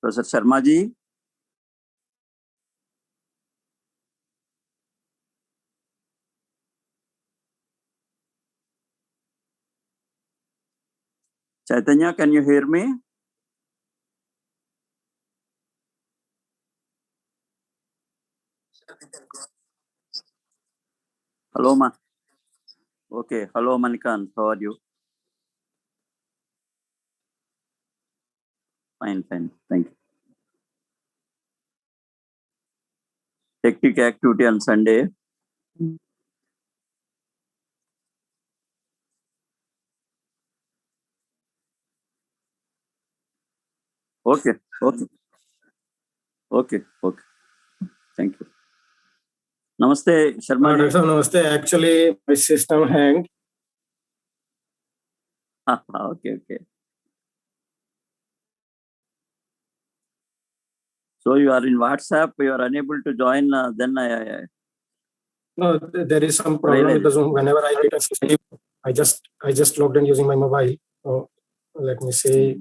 Professor Sharma ji. Chaitanya, can you hear me? Hello, ma. Okay. Hello, Manikan. How are you? Fine, fine. Thank you. Hectic activity on Sunday. Okay. Okay. Okay. Okay. Thank you. Namaste, Sharma ji. Namaste. Actually, my system hanged. Okay. Okay. So you are in WhatsApp. You are unable to join. Then No, there is some problem with the Zoom. Whenever I hit a system, I just logged in using my mobile. So let me see.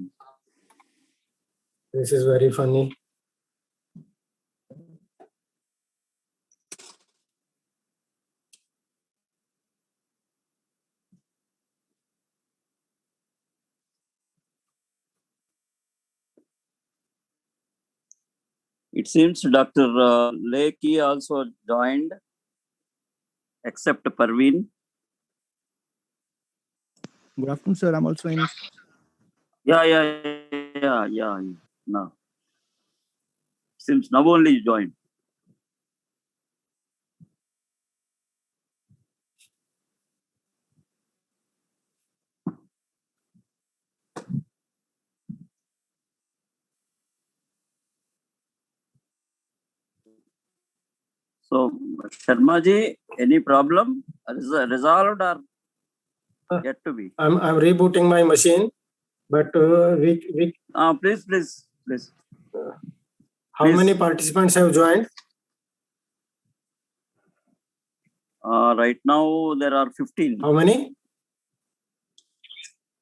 This is very funny. It seems Dr. Lek also joined, except Parveen. Good afternoon, sir. I'm also in. Yeah. No. Seems now only you joined. So, Sharma ji, any problem? Resolved or yet to be? I'm rebooting my machine, but Please. How many participants have joined? Right now there are 15. How many?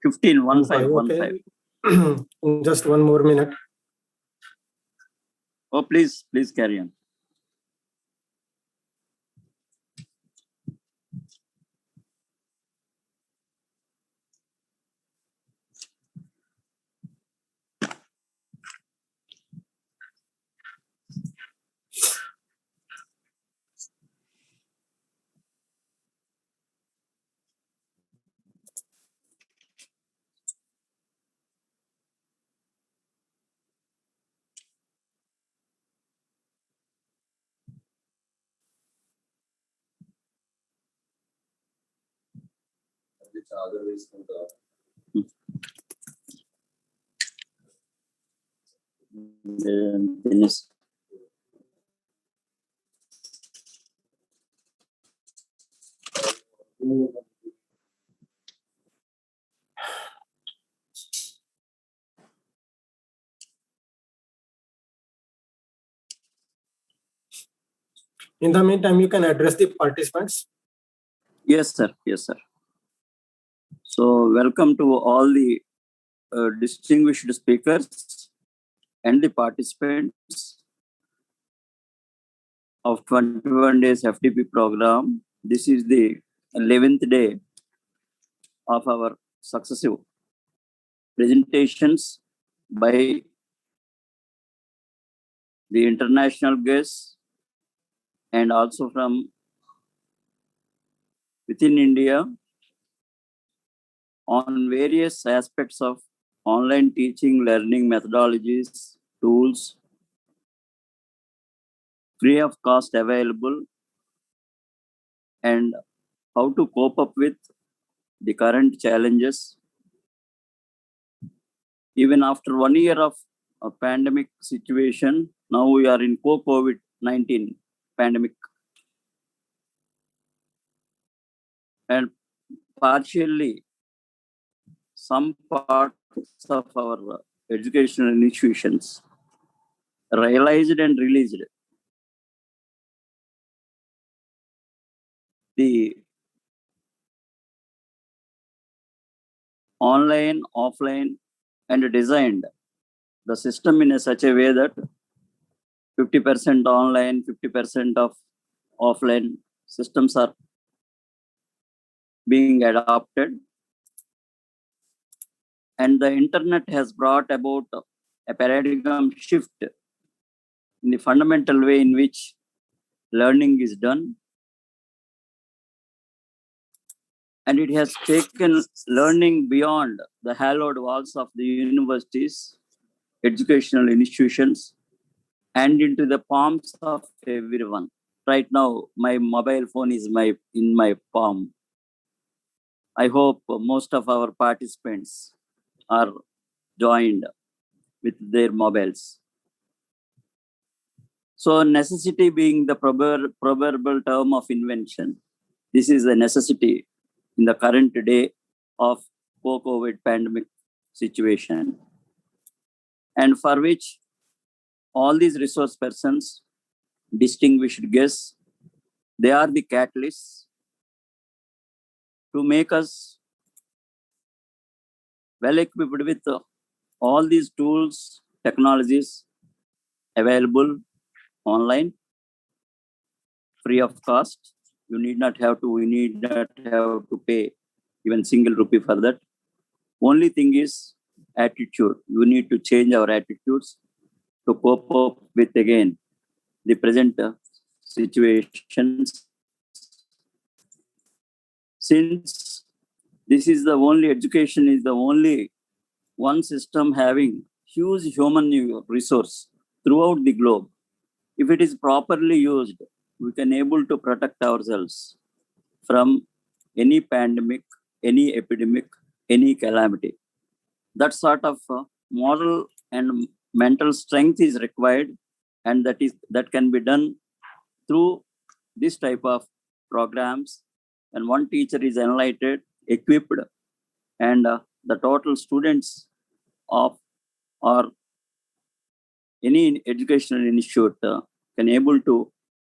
15. 15. Just one more minute. Oh, please carry on. Finish. In the meantime, you can address the participants. Yes, sir. So, welcome to all the distinguished speakers and the participants of 21 days FDP program. This is the 11th day of our successive presentations by the international guests and also from within India on various aspects of online teaching, learning methodologies, tools, free of cost available, and how to cope up with the current challenges. Even after 1 year of a pandemic situation, now we are in COVID-19 pandemic. And partially, some parts of our educational institutions realized and released the online, offline, and designed the system in such a way that 50% online, 50% of offline systems are being adopted. And the internet has brought about a paradigm shift in the fundamental way in which learning is done. And it has taken learning beyond the hallowed walls of the universities, educational institutions, and into the palms of everyone. Right now, my mobile phone is in my palm. I hope most of our participants are joined with their mobiles. So necessity being the proverbial term of invention. This is a necessity in the current day of COVID pandemic situation. And for which all these resource persons, distinguished guests, they are the catalysts to make us well equipped with all these tools, technologies available online, free of cost. We need not have to pay even single rupee for that. Only thing is attitude. We need to change our attitudes to cope up with again the present situations. Since this is the only education is the only one system having huge human resource throughout the globe. If it is properly used, we can able to protect ourselves from any pandemic, any epidemic, any calamity. That sort of moral and mental strength is required, and that can be done through this type of programs. And one teacher is enlightened, equipped, and the total students of or any educational institute can able to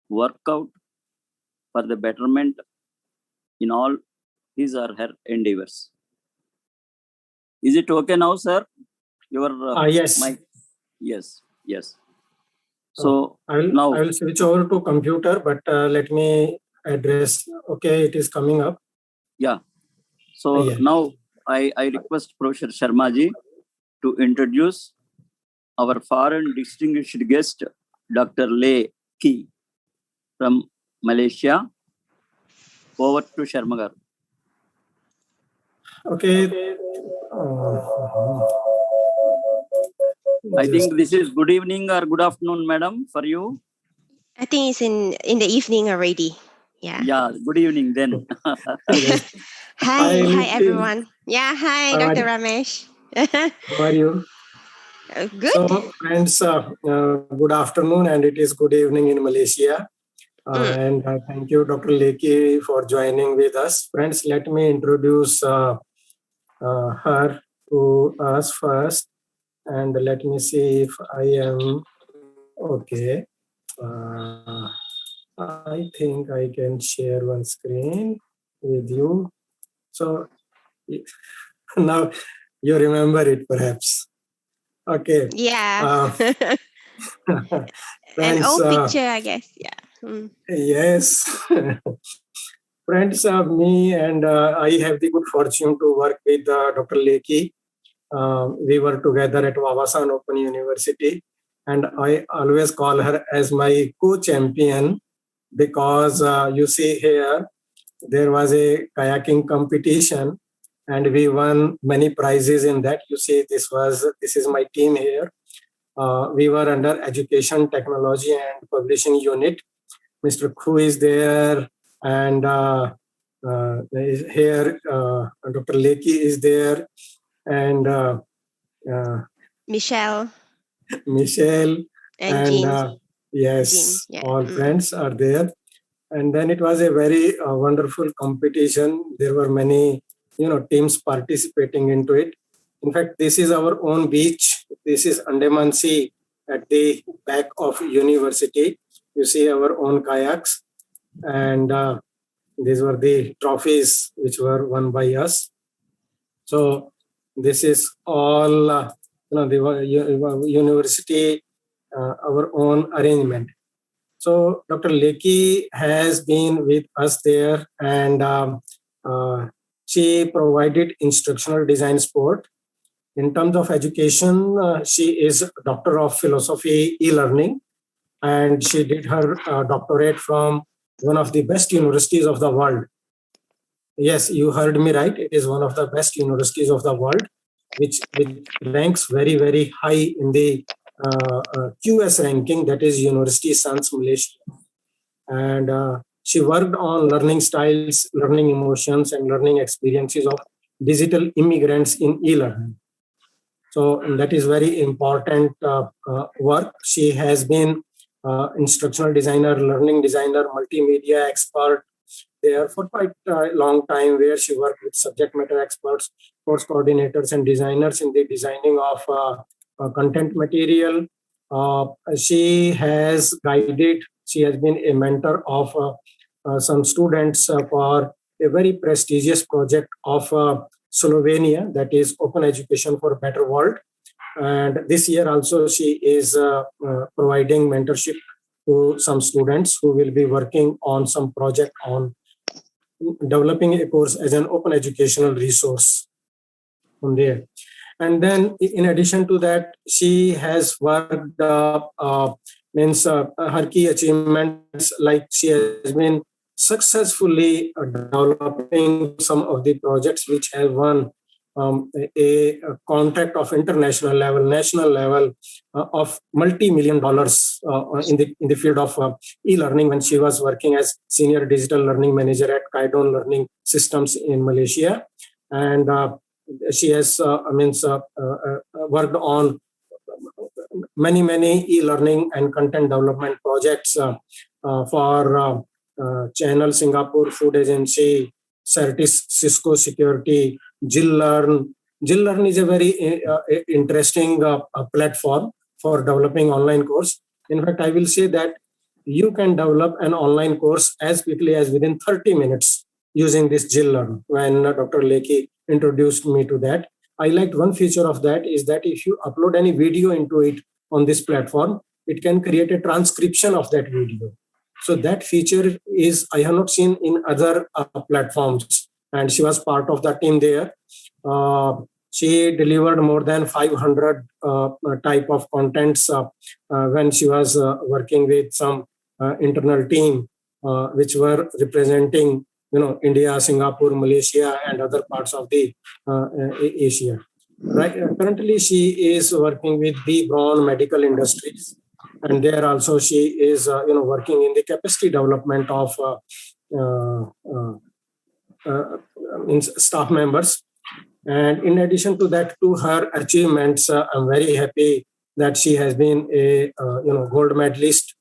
work out for the betterment in all his or her endeavors. Is it okay now, sir? Your yes. mic? Yes. So I will switch over to computer, but let me address. Okay, it is coming up. Yeah. So now I request Professor Sharma ji to introduce our foreign distinguished guest, Dr. Lek from Malaysia. Over to Sharma garu. Okay. I think this is good evening or good afternoon, madam, for you. I think it's in the evening already. Yeah. Yeah, good evening then. Hi everyone. Yeah, hi, Dr. Ramesh. How are you? Good. So, friends, good afternoon, and it is good evening in Malaysia. And thank you, Dr. Lek, for joining with us. Friends, let me introduce her to us first. And let me see if I am okay. I think I can share one screen with you. So now you remember it perhaps. Okay. Yeah. Friends, an old picture, I guess. Yeah. Yes. Friends, me and I have the good fortune to work with Dr. Lek. We were together at Wawasan Open University, and I always call her as my co-champion because you see here, there was a kayaking competition and we won many prizes in that. You see, this is my team here. We were under education, technology and publishing unit. Mr. Khu is there, and here Dr. Lek is there, and Michelle and Jean. yes, Jean, yeah. all friends are there. And then it was a very wonderful competition. There were many, teams participating into it. In fact, this is our own beach. This is Andaman Sea at the back of university. You see our own kayaks, and these were the trophies which were won by us. So this is all the university, our own arrangement. So Dr. Leki has been with us there, and she provided instructional design support. In terms of education, she is Doctor of Philosophy e-learning, and she did her doctorate from one of the best universities of the world. Yes, you heard me right. It is one of the best universities of the world, which ranks very, very high in the QS ranking, that is University Sans Malaysia. And she worked on learning styles, learning emotions, and learning experiences of digital immigrants in e-learning. So that is very important work. She has been instructional designer, learning designer, multimedia expert there for quite a long time, where she worked with subject matter experts, course coordinators, and designers in the designing of content material. She has guided, she has been a mentor of some students for a very prestigious project of Slovenia, that is Open Education for a Better World. And this year also she is providing mentorship to some students who will be working on some project on developing a course as an open educational resource from there. And then in addition to that, she has worked, her key achievements, like she has been successfully developing some of the projects which have won a contract of international level, national level of multi-million dollars in the field of e-learning when she was working as senior digital learning manager at Kaidon Learning Systems in Malaysia. And she has worked on many e-learning and content development projects for Channel Singapore Food Agency, Certis Cisco Security, ZilLearn. ZilLearn is a very interesting platform for developing online course. In fact, I will say that you can develop an online course as quickly as within 30 minutes using this ZilLearn. When Dr. Leki introduced me to that, I liked one feature of that is that if you upload any video into it on this platform, it can create a transcription of that video. So that feature is I have not seen in other platforms, and she was part of the team there. She delivered more than 500 type of contents when she was working with some internal team which were representing India, Singapore, Malaysia, and other parts of the Asia. Right. Currently, she is working with B. Braun Medical Industries, and there also she is working in the capacity development of staff members. And in addition to that, to her achievements, I'm very happy that she has been a gold medalist,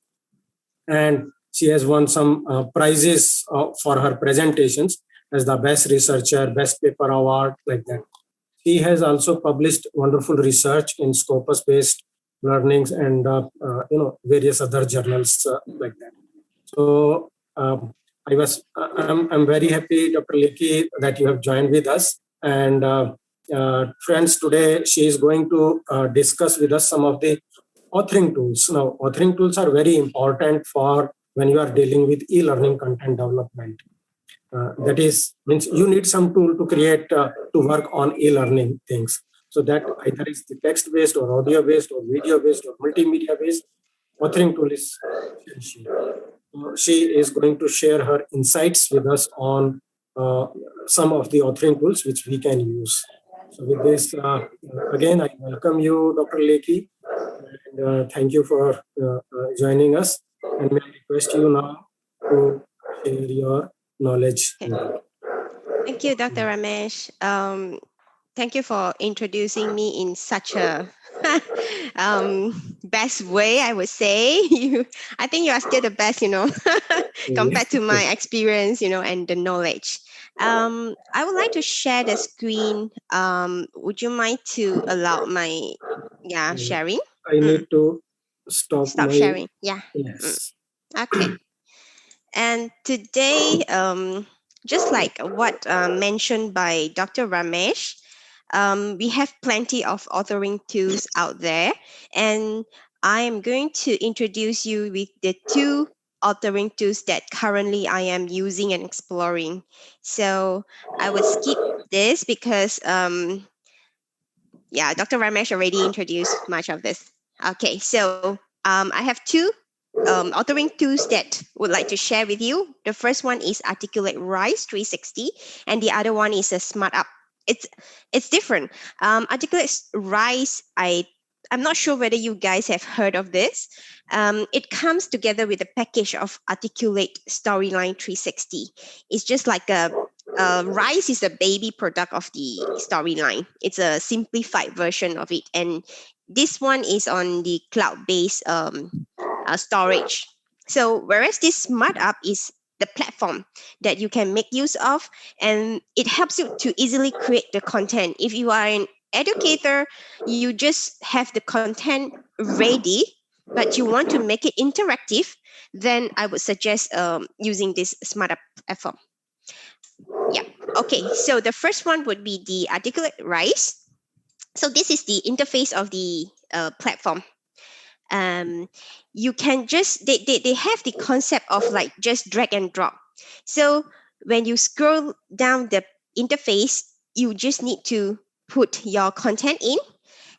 and she has won some prizes for her presentations as the best researcher, best paper award, like that. She has also published wonderful research in Scopus-based learnings and various other journals like that. So I'm very happy, Dr. Leki, that you have joined with us. And friends, today she is going to discuss with us some of the authoring tools. Now, authoring tools are very important for when you are dealing with e-learning content development. That is, means you need some tool to create, to work on e-learning things. So that either is the text-based or audio-based or video-based or multimedia-based, authoring tool is essential. She is going to share her insights with us on some of the authoring tools which we can use. So with this, again, I welcome you, Dr. Leki, and thank you for joining us. And may I request you now to share your knowledge. Okay. Thank you, Dr. Ramesh. Thank you for introducing me in such a best way, I would say. I think you are still the best, compared to my experience, and the knowledge. I would like to share the screen. Would you mind to allow my sharing? I need to stop sharing. Yeah. Yes. Okay. And today, just like what mentioned by Dr. Ramesh, we have plenty of authoring tools out there, and I am going to introduce you with the 2 authoring tools that currently I am using and exploring. So I would skip this because yeah, Dr. Ramesh already introduced much of this. Okay, so I have 2 authoring tools that would like to share with you. The first one is Articulate Rise 360, and the other one is a Smart Up. It's different. Articulate Rise, I'm not sure whether you guys have heard of this. It comes together with a package of Articulate Storyline 360. It's just like Rise is the baby product of the Storyline. It's a simplified version of it, and this one is on the cloud-based storage. So whereas this Smart Up is the platform that you can make use of, and it helps you to easily create the content. If you are an educator, you just have the content ready, but you want to make it interactive, then I would suggest using this Smart Up platform. Yeah. Okay. So the first one would be the Articulate Rise. So this is the interface of the platform. You can just they have the concept of like just drag and drop. So when you scroll down the interface, you just need to put your content in,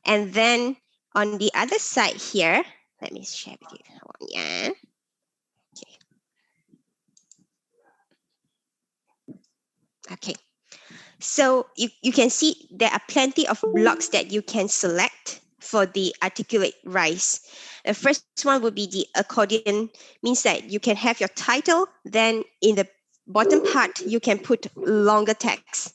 and then on the other side here, let me share with you. Yeah. Okay. So you can see there are plenty of blocks that you can select for the Articulate Rise. The first one would be the accordion, means that you can have your title, then in the bottom part, you can put longer text.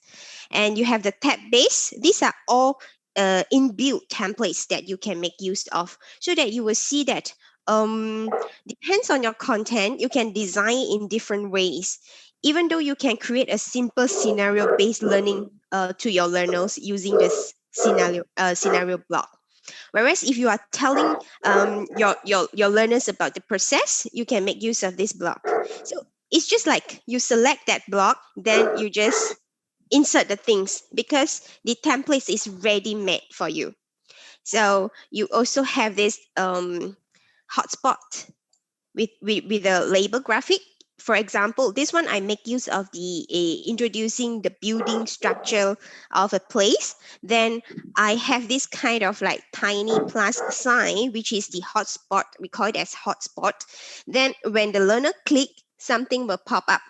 And you have the tab base. These are all inbuilt templates that you can make use of, so that you will see that depends on your content, you can design in different ways. Even though you can create a simple scenario-based learning to your learners using this scenario block. Whereas if you are telling your learners about the process, you can make use of this block. So it's just like you select that block, then you just insert the things, because the template is ready made for you. So you also have this hotspot with a label graphic. For example, this one I make use of the introducing the building structure of a place. Then I have this kind of like tiny plus sign, which is the hotspot. We call it as hotspot. Then when the learner click, something will pop up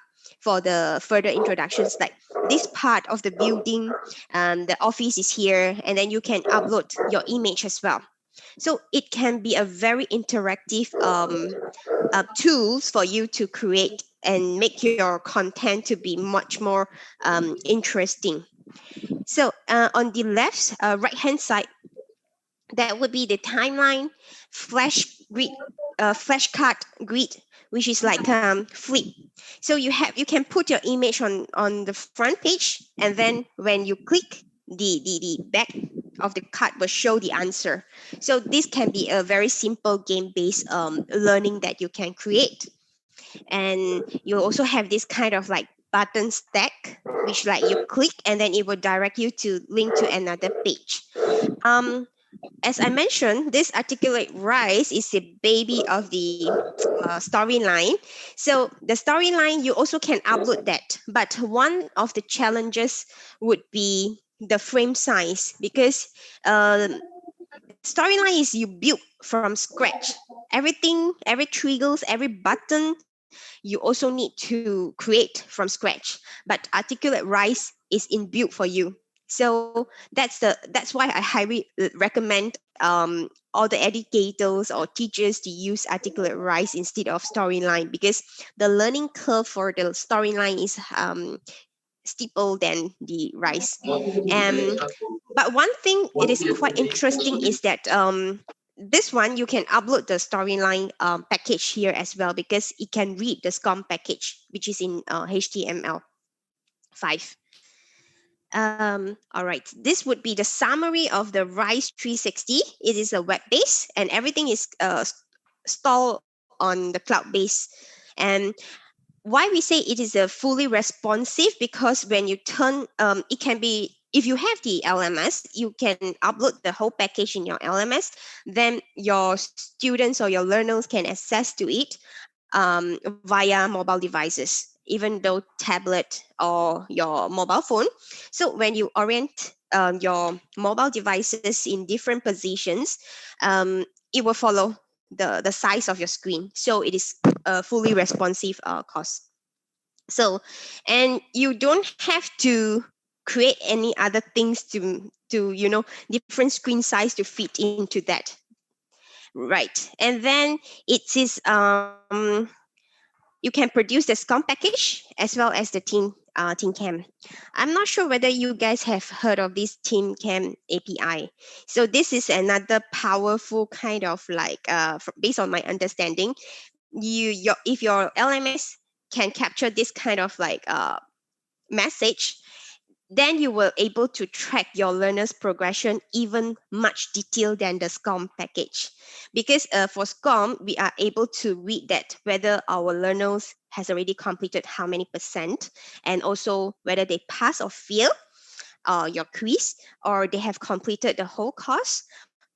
for the further introductions, like this part of the building, the office is here, and then you can upload your image as well. So it can be a very interactive tools for you to create and make your content to be much more interesting. So on the left, right hand side, that would be the timeline flash grid, flashcard grid, which is like flip. So you can put your image on the front page, and then when you click, the back of the card will show the answer. So this can be a very simple game-based learning that you can create. And you also have this kind of like button stack, which like you click and then it will direct you to link to another page. As I mentioned, this Articulate Rise is the baby of the storyline. So the storyline, you also can upload that. But one of the challenges would be the frame size, because storyline is you build from scratch. Everything, every triggers, every button, you also need to create from scratch. But Articulate Rise is inbuilt for you. So that's why I highly recommend all the educators or teachers to use Articulate Rise instead of Storyline, because the learning curve for the Storyline is steeper than the Rise. But one thing it is quite interesting is that this one you can upload the storyline package here as well, because it can read the SCORM package, which is in HTML5. All right, this would be the summary of the Rise 360. It is a web base, and everything is stored on the cloud base. And why we say it is a fully responsive, because when you turn, it can be if you have the LMS, you can upload the whole package in your LMS. Then your students or your learners can access to it via mobile devices, even though tablet or your mobile phone. So when you orient your mobile devices in different positions, it will follow the size of your screen. So it is a fully responsive course. So, and you don't have to create any other things to different screen size to fit into that, right? And then it is you can produce the SCOM package as well as the Team Cam. I'm not sure whether you guys have heard of this Team Cam API. So this is another powerful kind of like based on my understanding, if your LMS can capture this kind of like message, then you will able to track your learners progression even much detailed than the SCOM package. Because for SCOM, we are able to read that whether our learners has already completed how many percent, and also whether they pass or fail your quiz, or they have completed the whole course.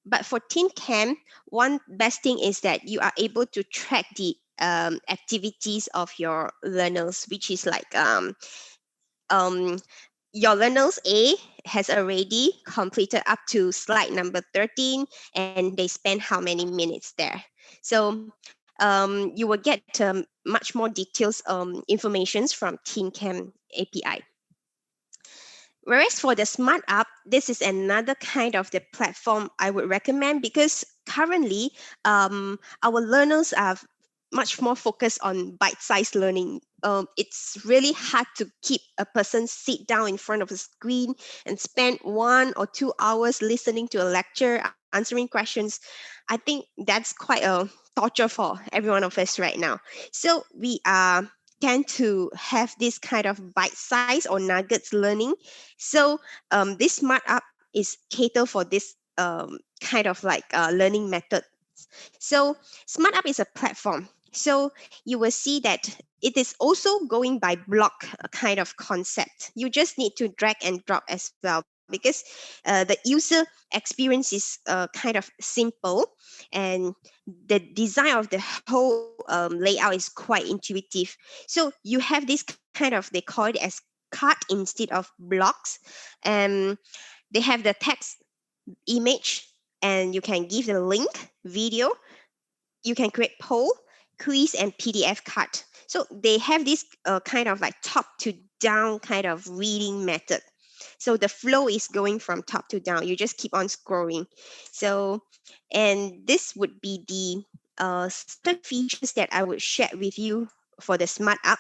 But for Teen Camp, one best thing is that you are able to track the activities of your learners, which is like um, your learners A has already completed up to slide number 13, and they spend how many minutes there. So you will get much more details informations from TeenCam API. Whereas for the Smart App, this is another kind of the platform I would recommend, because currently our learners are much more focused on bite-sized learning. It's really hard to keep a person sit down in front of a screen and spend 1 or 2 hours listening to a lecture, answering questions. I think that's quite a torture for every one of us right now. So we tend to have this kind of bite-size or nuggets learning. So this Smart App is cater for this kind of like learning method. So Smart App is a platform. So you will see that it is also going by block kind of concept. You just need to drag and drop as well, because the user experience is kind of simple, and the design of the whole layout is quite intuitive. So you have this kind of, they call it as card instead of blocks. And they have the text, image, and you can give the link, video. You can create poll, quiz, and PDF card. So they have this kind of like top to down kind of reading method. So the flow is going from top to down. You just keep on scrolling. So, and this would be the certain features that I would share with you for the Smart App.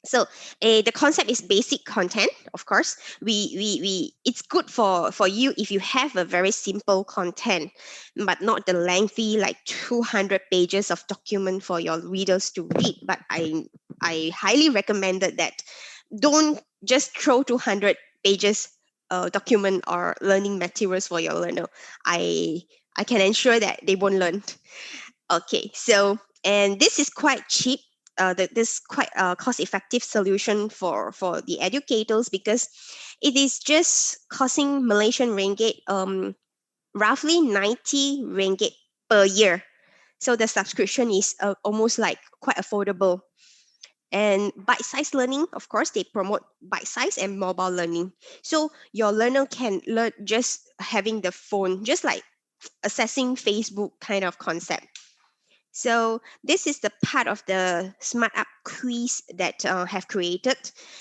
So the concept is basic content. Of course, we it's good for you if you have a very simple content, but not the lengthy like 200 pages of document for your readers to read. But I highly recommended that don't just throw 200 pages document or learning materials for your learner. I can ensure that they won't learn. Okay, so, and this is quite cheap. This quite cost-effective solution for the educators, because it is just costing Malaysian ringgit roughly 90 ringgit per year. So the subscription is almost like quite affordable. And bite-sized learning, of course, they promote bite-sized and mobile learning. So your learner can learn just having the phone, just like accessing Facebook kind of concept. So this is the part of the Smart App quiz that have created.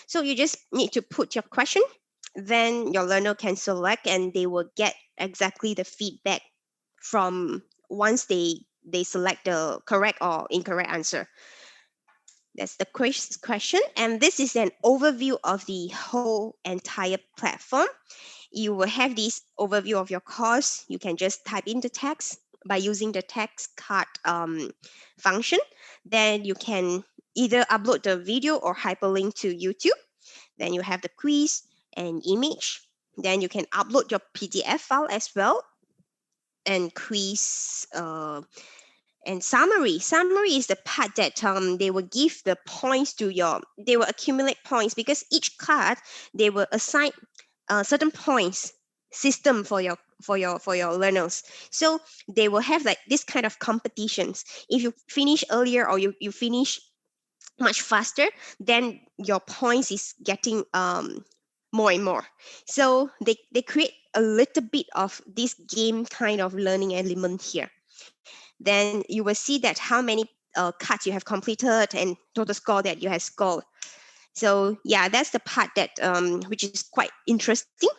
So you just need to put your question, then your learner can select, and they will get exactly the feedback from once they select the correct or incorrect answer. That's the question. And this is an overview of the whole entire platform. You will have this overview of your course. You can just type in the text by using the text card function. Then you can either upload the video or hyperlink to YouTube. Then you have the quiz and image. Then you can upload your PDF file as well, and quiz and summary. Summary is the part that they will give the points to your, they will accumulate points, because each card they will assign certain points system for your learners. So they will have like this kind of competitions. If you finish earlier or you finish much faster, then your points is getting more and more. So they create a little bit of this game kind of learning element here. Then you will see that how many cards you have completed and total score that you have scored. So yeah, that's the part that which is quite interesting.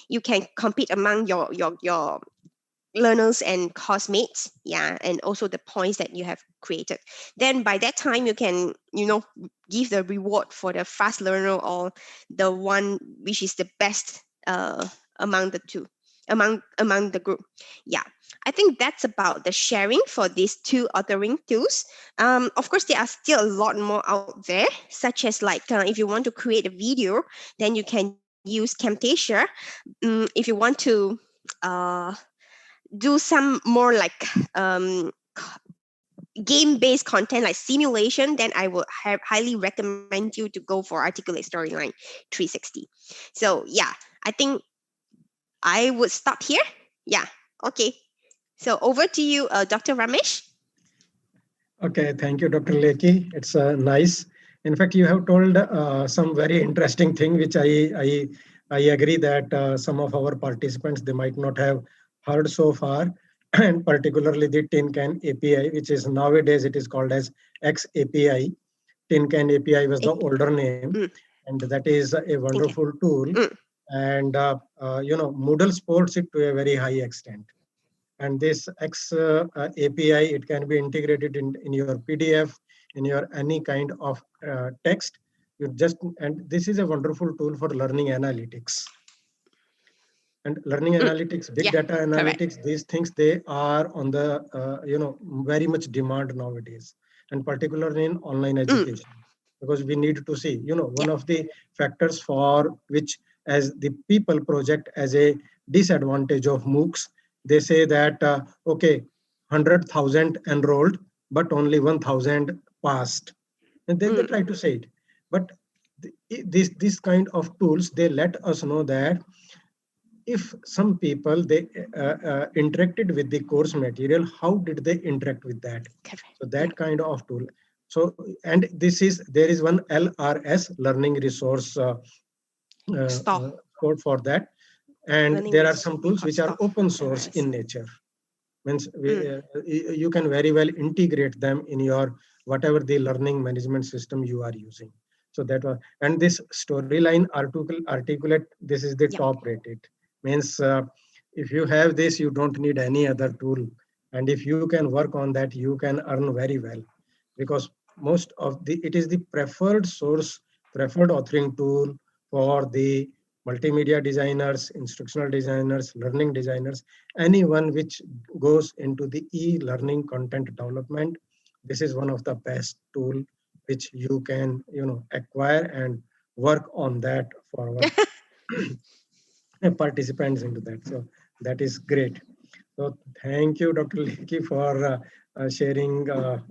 You can compete among your learners and course mates, yeah, and also the points that you have created. Then by that time you can give the reward for the fast learner or the one which is the best among the two, among the group. Yeah, I think that's about the sharing for these two authoring tools. Of course there are still a lot more out there, such as like if you want to create a video, then you can use Camtasia. If you want to do some more like game-based content like simulation, then I would highly recommend you to go for Articulate Storyline 360. So yeah, I think I would stop here. Yeah, okay. So over to you, Dr. Ramesh. Okay, thank you, Dr. Leki. It's nice. In fact, you have told some very interesting thing, which I agree that some of our participants, they might not have heard so far, and particularly the Tin Can API, which is nowadays it is called as XAPI. Tin Can API was the older name, and that is a wonderful tool. And Moodle supports it to a very high extent. And this API, it can be integrated in your PDF, in your any kind of text. And this is a wonderful tool for learning analytics. And learning analytics, big data analytics, correct. These things, they are on the very much demand nowadays, and particularly in online education, because we need to see one of the factors for which as the people project as a disadvantage of MOOCs. They say that okay, 100,000 enrolled, but only 1,000 passed, and they try to say it. But this kind of tools, they let us know that if some people they interacted with the course material, how did they interact with that? So that kind of tool. So, and there is one LRS, learning resource code for that, and learning there are some tools which are open source in nature. Means you can very well integrate them in your whatever the learning management system you are using. So that was, and this Storyline Articulate, this is the top rated. Means if you have this, you don't need any other tool. And if you can work on that, you can earn very well, because most of it is the preferred source, preferred authoring tool for the multimedia designers, instructional designers, learning designers, anyone which goes into the e-learning content development. This is one of the best tool which you can acquire and work on that for our participants into that. So that is great. So thank you, Dr. Leki, for sharing your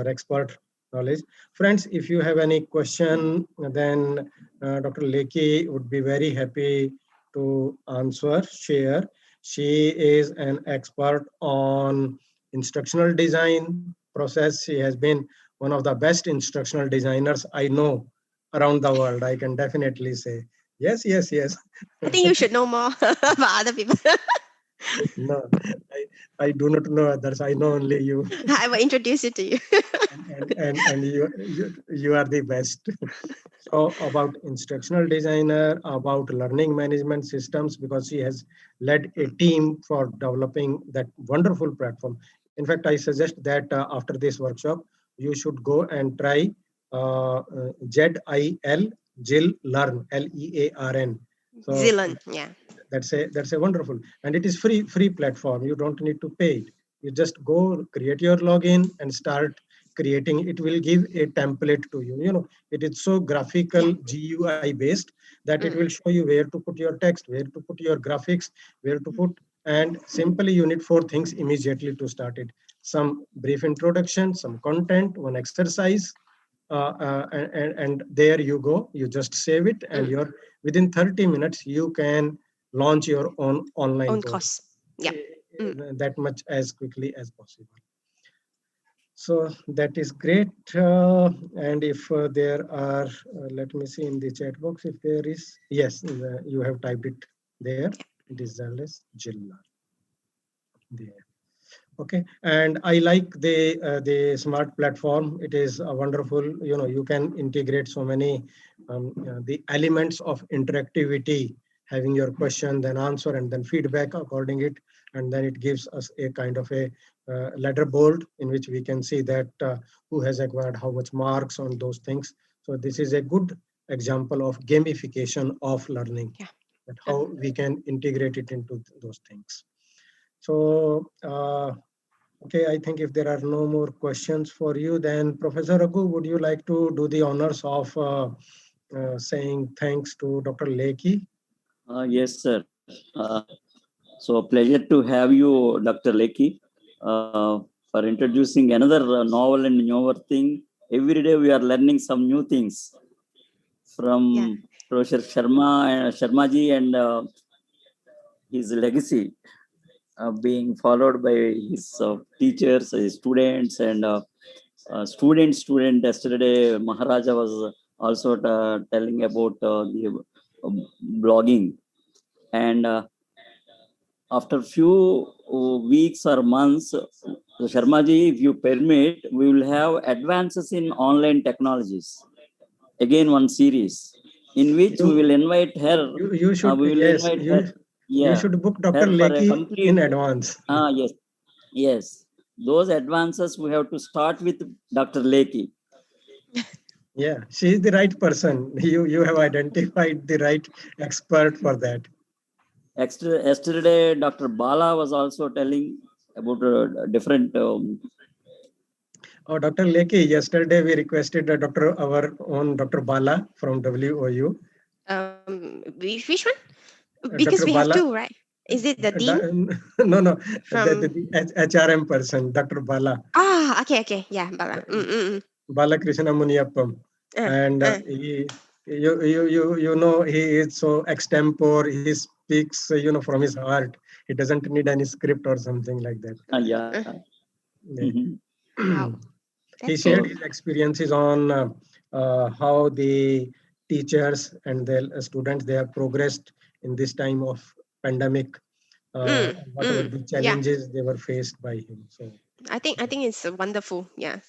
expert knowledge. Friends, if you have any question, then Dr. Leki would be very happy to answer, share. She is an expert on instructional design process. She has been one of the best instructional designers I know around the world. I can definitely say. Yes. I think you should know more about other people. No, I do not know others. I know only you. I will introduce it to you. and you are the best. So about instructional designer, about learning management systems, because she has led a team for developing that wonderful platform. In fact, I suggest that after this workshop, you should go and try ZilLearn, LEARN. So ZilLearn, yeah. That's a wonderful, and it is free platform. You don't need to pay it. You just go create your login and start creating. It will give a template to you. It is so graphical, GUI based, that it will show you where to put your text, where to put your graphics, where to put, and simply you need 4 things immediately to start it. Some brief introduction, some content, one exercise, and there you go. You just save it, and within 30 minutes you can launch your own online course. Yeah. That much as quickly as possible. So that is great. And if there are, let me see in the chat box if there is. Yes, you have typed it there. It is ZilLearn. There. Okay, and I like the smart platform. It is a wonderful. You know, you can integrate so many the elements of interactivity, having your question, then answer, and then feedback according it, and then it gives us a kind of a leaderboard in which we can see that who has acquired how much marks on those things. So this is a good example of gamification of learning. Yeah. That how we can integrate it into those things. So. Okay, I think if there are no more questions for you, then Professor Raghu, would you like to do the honors of saying thanks to Dr. Lekhi? Yes, sir. So pleasure to have you, Dr. Lekhi, for introducing another novel and newer thing. Every day we are learning some new things from Professor Sharmaji and his legacy being followed by his teachers, his students, and student. Yesterday, Maharaja was also telling about the blogging, and after few weeks or months, Sharmaji, if you permit, we will have advances in online technologies. Again, one series in which we will invite her. You should, we will yes, invite her. you should book Dr. Lekhi in advance. Yes, yes. Those advances we have to start with Dr. Lekhi. Yeah, she is the right person. You have identified the right expert for that. Yesterday, Dr. Bala was also telling about different. Dr. Lekhi, yesterday we requested our own Dr. Bala from WOU. Which one? Because Dr. we Bala, have two, right? Is it the dean? No. From... the HRM person, Dr. Bala. Okay. Yeah, Bala. Bala Krishna Muniyappam. And you know, he is so extempore. He speaks, from his heart. He doesn't need any script or something like that. Yeah. Wow. He shared his experiences on how the teachers and the students, they have progressed in this time of pandemic. What were the challenges they were faced by him? So I think it's wonderful. Yeah.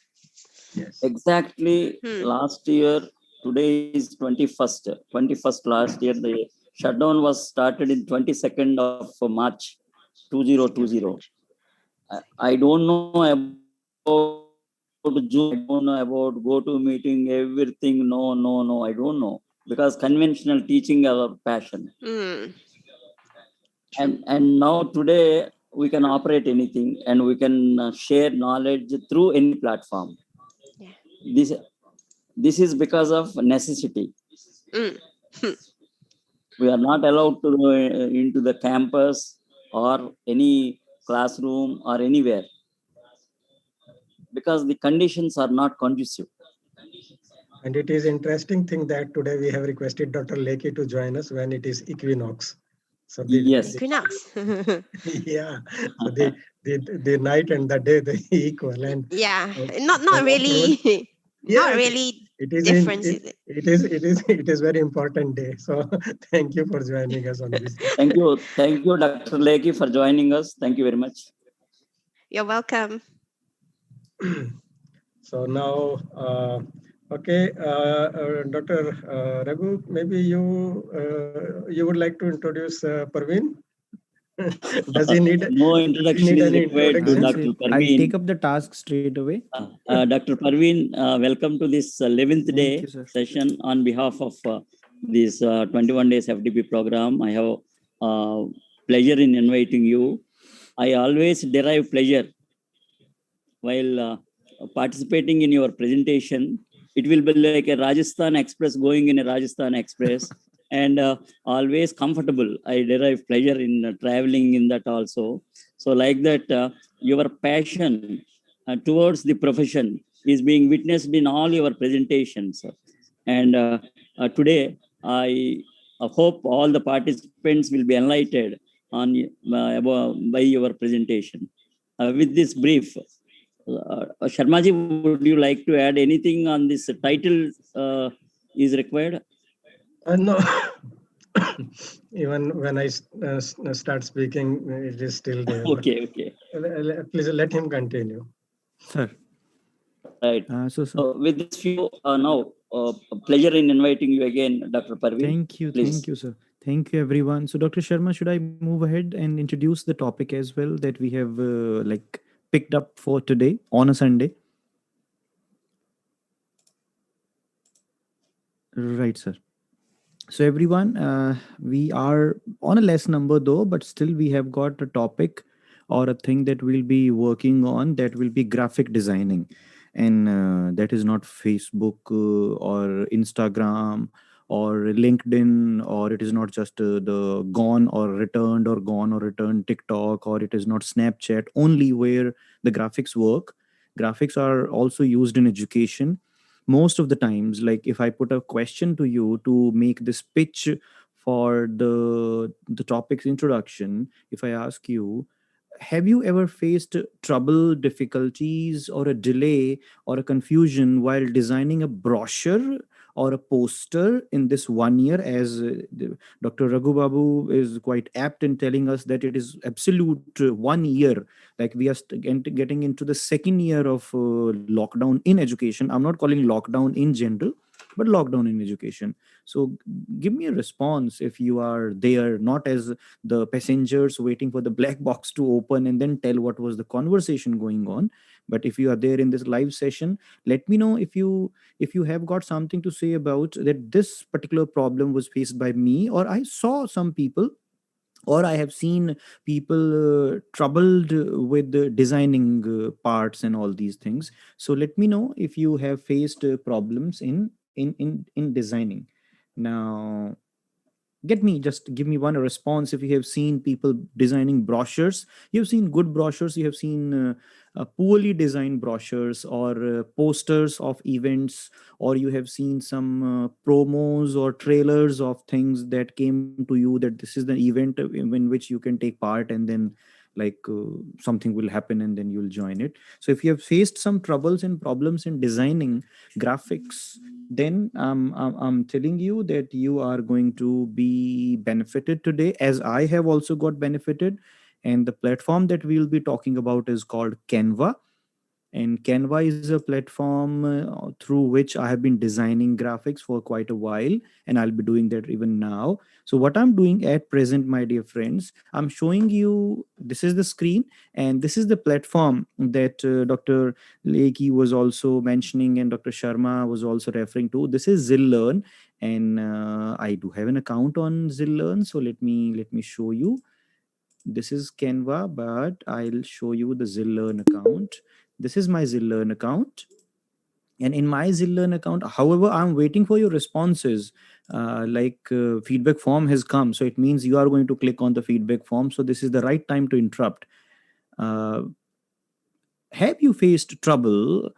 Yes. Exactly. Last year, today is 21st. 21st last year, the shutdown was started in 22nd of March 2020. I don't know about Zoom, I don't know about GoToMeeting, everything. No, I don't know. Because conventional teaching our passion. And now today we can operate anything and we can share knowledge through any platform. Yeah. This is because of necessity. We are not allowed to go into the campus or any classroom or anywhere because the conditions are not conducive. And it is interesting thing that today we have requested Dr. Lekhi to join us when it is equinox. So yes. Equinox. Yeah. So the night and the day they equal, and not really. Not really. It is difference. It is very important day. So thank you for joining us on this. Thank you, Dr. Lekhi, for joining us. Thank you very much. You're welcome. So now, okay, Dr. Raghu, maybe you would like to introduce Parveen? Does he need no introduction is required to Dr. Parveen? I'll take up the task straight away. Dr. Parveen, welcome to this 11th day session on behalf of this 21 days FDP program. I have pleasure in inviting you. I always derive pleasure while participating in your presentation. It will be like a Rajasthan Express going in a Rajasthan Express and always comfortable. I derive pleasure in traveling in that also. So like that, your passion towards the profession is being witnessed in all your presentations. And today, I hope all the participants will be enlightened on by your presentation. With this brief, Sharmaji, would you like to add anything on this title is required? No, even when I start speaking, it is still there. Okay, okay. Please let him continue. Sir. Right. So with this few, now, pleasure in inviting you again, Dr. Parveen. Thank you, sir. Thank you, everyone. So, Dr. Sharma, should I move ahead and introduce the topic as well that we have picked up for today on a Sunday? Right, sir. So, everyone, we are on a less number though, but still we have got a topic or a thing that we'll be working on, that will be graphic designing. And that is not Facebook or Instagram or LinkedIn, or it is not just the gone or returned TikTok, or it is not Snapchat only where the graphics work. Graphics are also used in education most of the times. Like if I put a question to you to make this pitch for the topic's introduction, if I ask you, have you ever faced trouble, difficulties, or a delay or a confusion while designing a brochure or a poster in this 1 year? As Dr. Raghu Babu is quite apt in telling us that it is absolute 1 year. Like we are getting into the second year of lockdown in education. I'm not calling lockdown in general, but lockdown in education. So give me a response if you are there, not as the passengers waiting for the black box to open and then tell what was the conversation going on, but if you are there in this live session, let me know if you have got something to say about that this particular problem was faced by me, or I saw some people, or I have seen people troubled with the designing parts and all these things. So let me know if you have faced problems in designing. Now just give me one response if you have seen people designing brochures. You've seen good brochures, you have seen poorly designed brochures, or posters of events, or you have seen some promos or trailers of things that came to you that this is the event in which you can take part, and then something will happen and then you'll join it. So if you have faced some troubles and problems in designing graphics, then I'm telling you that you are going to be benefited today, as I have also got benefited. And the platform that we'll be talking about is called Canva. And Canva is a platform through which I have been designing graphics for quite a while, and I'll be doing that even now. So what I'm doing at present, my dear friends, I'm showing you, this is the screen, and this is the platform that Dr. Leki was also mentioning and Dr. Sharma was also referring to. This is ZilLearn, and I do have an account on ZilLearn. So let me show you. This is Canva, but I'll show you the ZilLearn account. This is my ZilLearn account. And in my ZilLearn account, however, I'm waiting for your responses. Feedback form has come. So it means you are going to click on the feedback form. So this is the right time to interrupt. Have you faced trouble,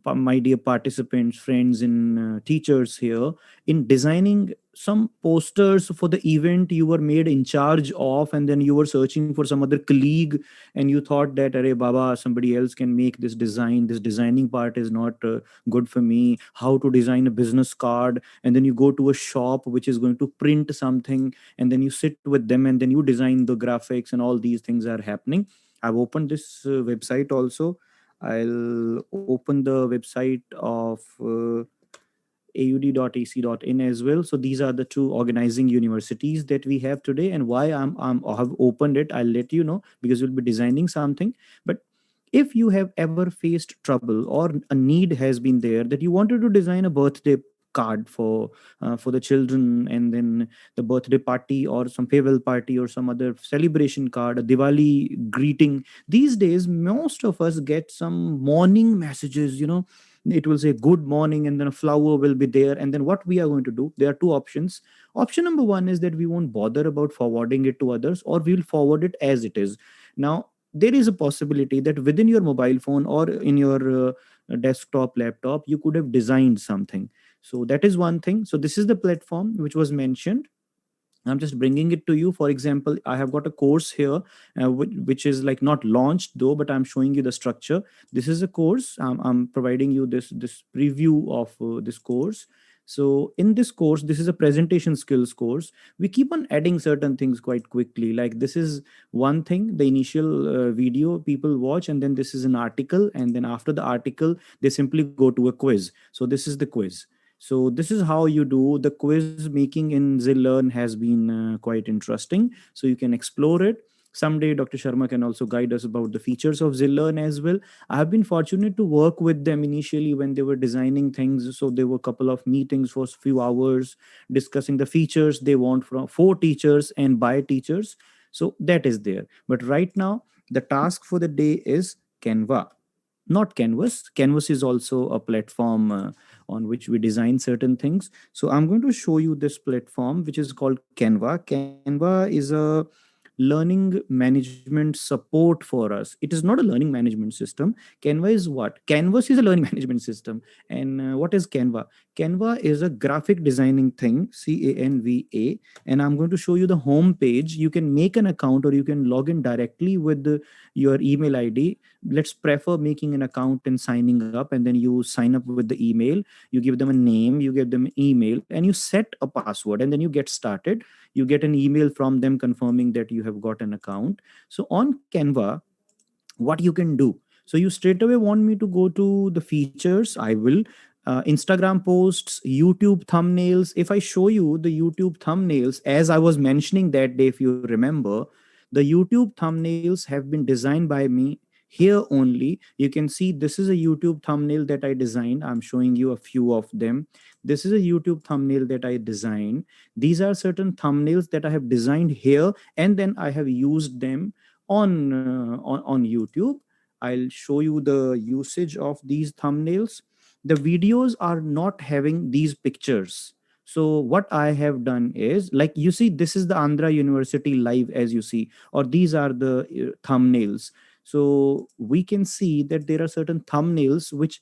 my dear participants, friends, and teachers here, in designing some posters for the event you were made in charge of, and then you were searching for some other colleague and you thought that, Arey Baba, somebody else can make this design. This designing part is not good for me. How to design a business card? And then you go to a shop which is going to print something, and then you sit with them and then you design the graphics, and all these things are happening. I've opened this website also. I'll open the website of aud.ac.in as well. So these are the two organizing universities that we have today. And why I have opened it, I'll let you know, because we'll be designing something. But if you have ever faced trouble, or a need has been there that you wanted to design a birthday card for the children, and then the birthday party or some farewell party or some other celebration card, a Diwali greeting. These days most of us get some morning messages, it will say good morning, and then a flower will be there. And then what we are going to do, there are two options. Option number one is that we won't bother about forwarding it to others, or we'll forward it as it is. Now there is a possibility that within your mobile phone or in your desktop, laptop, you could have designed something. So that is one thing. So this is the platform which was mentioned. I'm just bringing it to you. For example, I have got a course here, which is like not launched though, but I'm showing you the structure. This is a course. I'm providing you this preview of this course. So in this course, this is a presentation skills course. We keep on adding certain things quite quickly. Like this is one thing, the initial video people watch, and then this is an article, and then after the article, they simply go to a quiz. So this is the quiz. So this is how you do the quiz making in ZilLearn has been quite interesting. So you can explore it. Someday Dr. Sharma can also guide us about the features of ZilLearn as well. I have been fortunate to work with them initially when they were designing things. So there were a couple of meetings for a few hours discussing the features they want from for teachers and by teachers. So that is there. But right now, the task for the day is Canva, not Canvas. Canvas is also a platform on which we design certain things. So I'm going to show you this platform, which is called Canva. Canva is a learning management support for us. It is not a learning management system. Canva is what? Canvas is a learning management system. And what is Canva? Canva is a graphic designing thing, Canva. And I'm going to show you the home page. You can make an account or you can log in directly with your email ID. Let's prefer making an account and signing up, and then you sign up with the email. You give them a name, you give them an email, and you set a password, and then you get started. You get an email from them confirming that you have got an account. So on Canva, what you can do, so you straight away want me to go to the features. I will. Instagram posts, YouTube thumbnails. If I show you the YouTube thumbnails, as I was mentioning that day, if you remember, the YouTube thumbnails have been designed by me. Here only you can see this is a YouTube thumbnail that I designed. I'm showing you a few of them. This is a YouTube thumbnail that I designed. These are certain thumbnails that I have designed here, and then I have used them on YouTube. I'll show you the usage of these thumbnails. The videos are not having these pictures. So what I have done is, like you see, this is the Andhra University live, as you see, or these are the thumbnails. So we can see that there are certain thumbnails which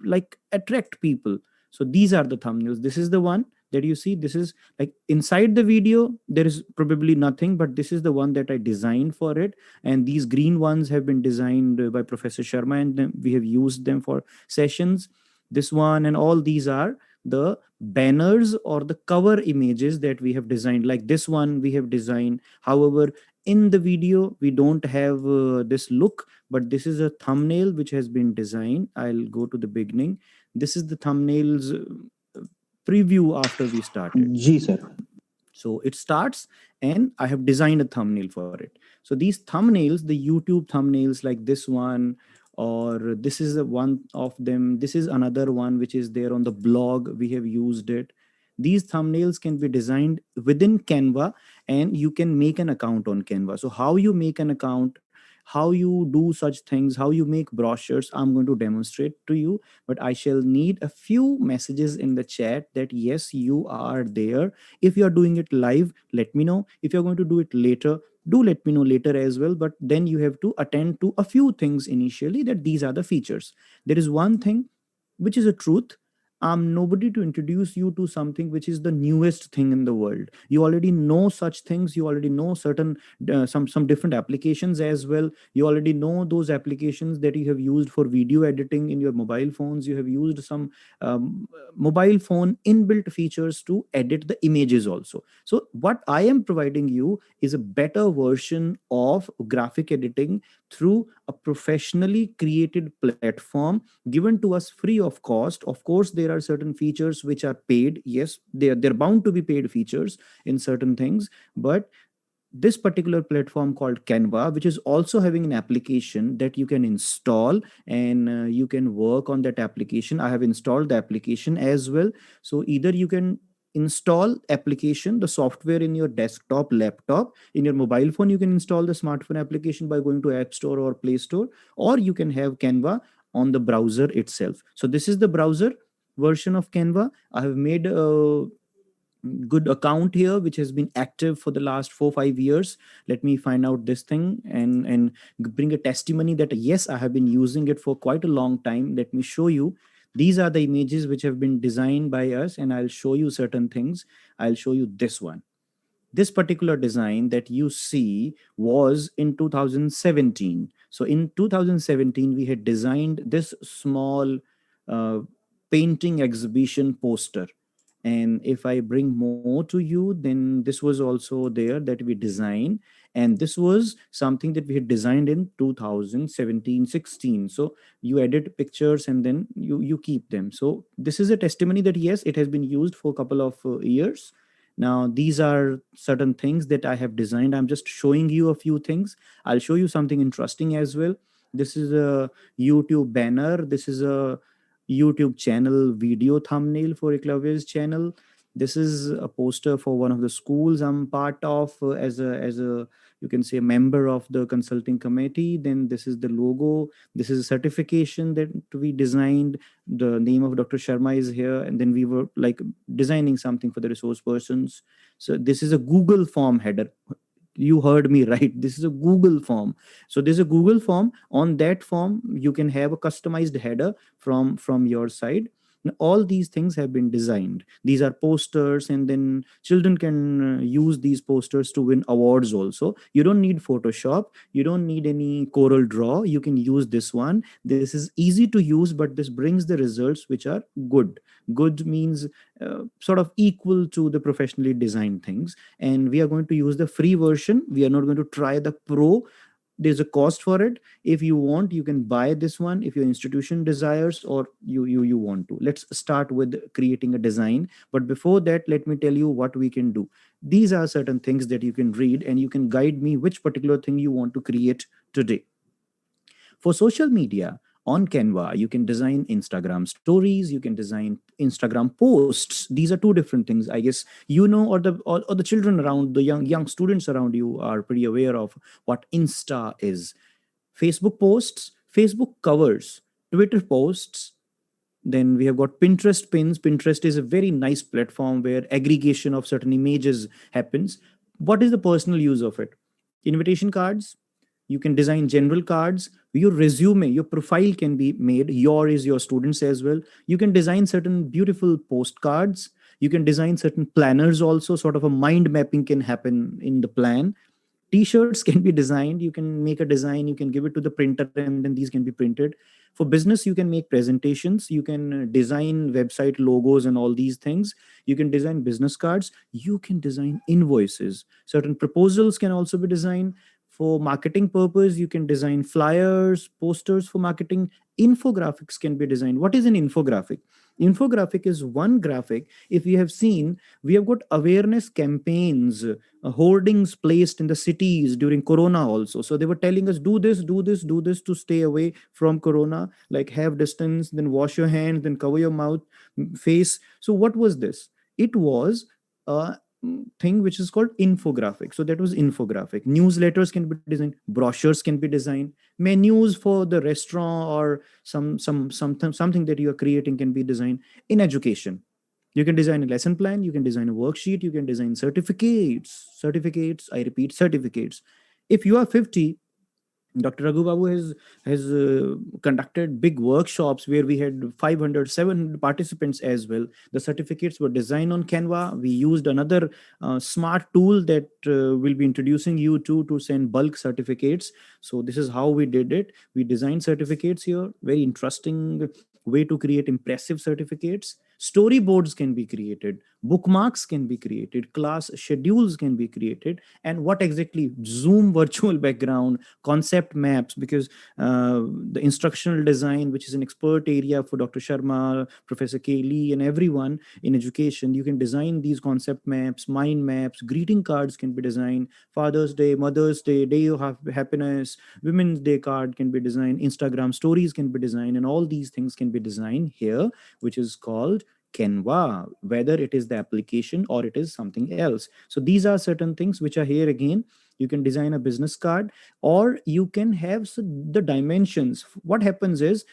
like attract people. So these are the thumbnails. This is the one that you see. This is like inside the video there is probably nothing, but this is the one that I designed for it. And these green ones have been designed by Professor Sharma, and we have used them for sessions. This one and all these are the banners or the cover images that we have designed. Like this one we have designed. However, in the video we don't have this look, but this is a thumbnail which has been designed. I'll go to the beginning. This is the thumbnails preview after we started. Ji sir. So it starts and I have designed a thumbnail for it. So these thumbnails, the YouTube thumbnails like this one, or this is one of them. This is another one which is there on the blog. We have used it. These thumbnails can be designed within Canva, and you can make an account on Canva. So how you make an account, how you do such things, how you make brochures, I'm going to demonstrate to you. But I shall need a few messages in the chat that yes, you are there. If you are doing it live, let me know. If you're going to do it later, do let me know later as well. But then you have to attend to a few things initially, that these are the features. There is one thing which is a truth. I'm nobody to introduce you to something which is the newest thing in the world. You already know such things. You already know certain some different applications as well. You already know those applications that you have used for video editing in your mobile phones. You have used some mobile phone inbuilt features to edit the images also. So what I am providing you is a better version of graphic editing through a professionally created platform given to us free of cost. Of course, there are certain features which are paid. Yes, they're bound to be paid features in certain things. But this particular platform called Canva, which is also having an application that you can install, and you can work on that application. I have installed the application as well. So either you can install application, the software in your desktop, laptop, in your mobile phone, you can install the smartphone application by going to App Store or Play Store, or you can have Canva on the browser itself. So this is the browser version of Canva. I have made good account here which has been active for the last 4-5 years. Let me find out this thing and bring a testimony that yes, I have been using it for quite a long time. Let me show you. These are the images which have been designed by us, and I'll show you certain things. I'll show you this one. This particular design that you see was in 2017. So in 2017 we had designed this small uh, painting exhibition poster. And if I bring more to you, then this was also there that we designed, and this was something that we had designed in 2017-16. So you edit pictures and then you keep them. So this is a testimony that yes, it has been used for a couple of years. Now these are certain things that I have designed. I'm just showing you a few things. I'll show you something interesting as well. This is a YouTube banner. This is a YouTube channel video thumbnail for Eklavya's channel. This is a poster for one of the schools I'm part of as a you can say a member of the consulting committee. Then this is the logo. This is a certification that we designed. The name of Dr. Sharma is here, and then we were like designing something for the resource persons. So this is a Google form header. You heard me right. This is a Google form. So there's a Google form. On that form you can have a customized header from your side. And all these things have been designed. These are posters, and then children can use these posters to win awards also. You don't need Photoshop, you don't need any Corel Draw. You can use this one. This is easy to use, but this brings the results which are good. Good means sort of equal to the professionally designed things. And we are going to use the free version. We are not going to try the pro. There's a cost for it. If you want, you can buy this one if your institution desires, or you want to. Let's start with creating a design. But before that, let me tell you what we can do. These are certain things that you can read, and you can guide me which particular thing you want to create today. For social media, on Canva, you can design Instagram stories, you can design Instagram posts. These are two different things. I guess you know, or the children around, the young students around you are pretty aware of what Insta is. Facebook posts, Facebook covers, Twitter posts. Then we have got Pinterest pins. Pinterest is a very nice platform where aggregation of certain images happens. What is the personal use of it? Invitation cards. You can design general cards. Your resume, your profile can be made. Your is your students as well. You can design certain beautiful postcards. You can design certain planners also. Sort of a mind mapping can happen in the plan. T-shirts can be designed. You can make a design, you can give it to the printer, and then these can be printed. For business, you can make presentations, you can design website logos and all these things. You can design business cards, you can design invoices. Certain proposals can also be designed. For marketing purpose, you can design flyers, posters for marketing. Infographics can be designed. What is an infographic? Infographic is one graphic. If you have seen, we have got awareness campaigns, hoardings placed in the cities during Corona also. So they were telling us, do this, do this, do this to stay away from Corona, like have distance, then wash your hands, then cover your mouth, face. So what was this? It was thing which is called infographic. So that was infographic. Newsletters can be designed, brochures can be designed, menus for the restaurant or something that you are creating can be designed. In education, you can design a lesson plan, you can design a worksheet, you can design certificates, I repeat, certificates. If you are 50, Dr. Raghu Babu has conducted big workshops where we had 500, 700 participants as well. The certificates were designed on Canva. We used another smart tool that we'll be introducing you to send bulk certificates. So this is how we did it. We designed certificates here. Very interesting way to create impressive certificates. Storyboards can be created, bookmarks can be created, class schedules can be created, and what exactly? Zoom virtual background, concept maps, because the instructional design, which is an expert area for Dr. Sharma, Professor K. Lee, and everyone in education, you can design these concept maps, mind maps, greeting cards can be designed, Father's Day, Mother's Day, Day of Happiness, Women's Day card can be designed, Instagram stories can be designed, and all these things can be designed here, which is called Canva, whether it is the application or it is something else. So these are certain things which are here again. you can design a business card, or you can have the dimensions. What happens is,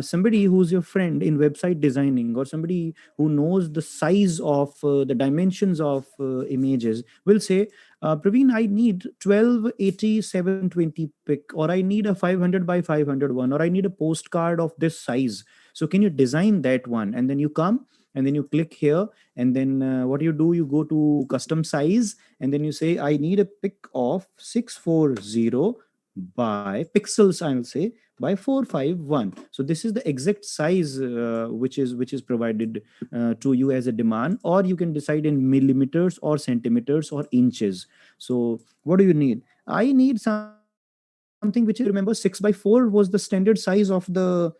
somebody who's your friend in website designing, or somebody who knows the size of the dimensions of images, will say, Praveen, I need 1280 720 pic, or I need a 500 by 500 one, or I need a postcard of this size. So can you design that one? And then you come and then you click here, and then what you do, you go to custom size, and then you say, I need a pic of 640 by pixels, I'll say, by 451. So this is the exact size which is provided to you as a demand, or you can decide in millimeters or centimeters or inches. So what do you need? I need something which is, remember, 6 by 4 was the standard size of the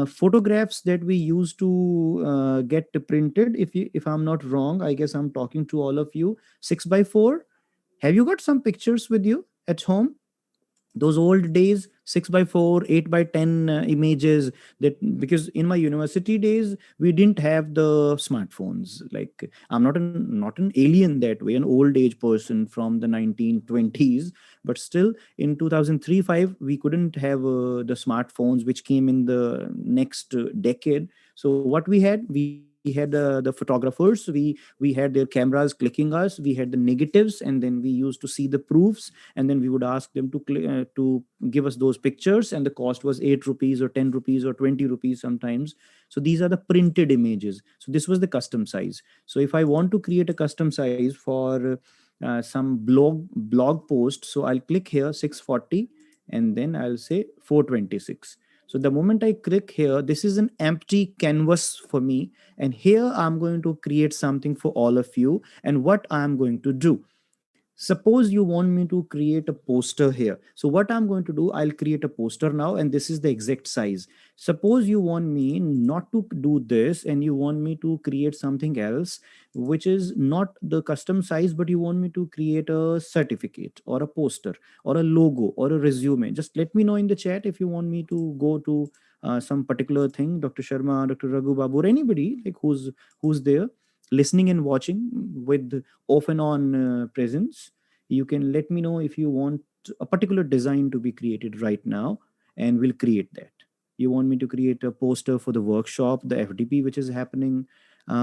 photographs that we used to get printed. If I'm not wrong, I guess I'm talking to all of you. 6 by 4. Have you got some pictures with you at home? Those old days, 6 by 4, 8 by 10 images. That, because in my university days we didn't have the smartphones. Like, I'm not an alien that way, an old age person from the 1920s, but still in 2003-5 we couldn't have the smartphones which came in the next decade. So what we had the photographers, we had their cameras clicking us, we had the negatives, and then we used to see the proofs, and then we would ask them to give us those pictures, and the cost was 8 rupees or 10 rupees or 20 rupees sometimes. So these are the printed images. So this was the custom size. So if I want to create a custom size for some blog post, so I'll click here 640, and then I'll say 426. So the moment I click here, this is an empty canvas for me. And here I'm going to create something for all of you. And what I'm going to do, suppose you want me to create a poster here. So what I'm going to do, I'll create a poster now, and this is the exact size. Suppose you want me not to do this, and you want me to create something else, which is not the custom size, but you want me to create a certificate or a poster or a logo or a resume. Just let me know in the chat if you want me to go to some particular thing. Dr. Sharma, Dr. Raghu Babu, or anybody like who's there listening and watching with off and on presence, you can let me know if you want a particular design to be created right now, and we'll create that. You want me to create a poster for the workshop, the FDP which is happening,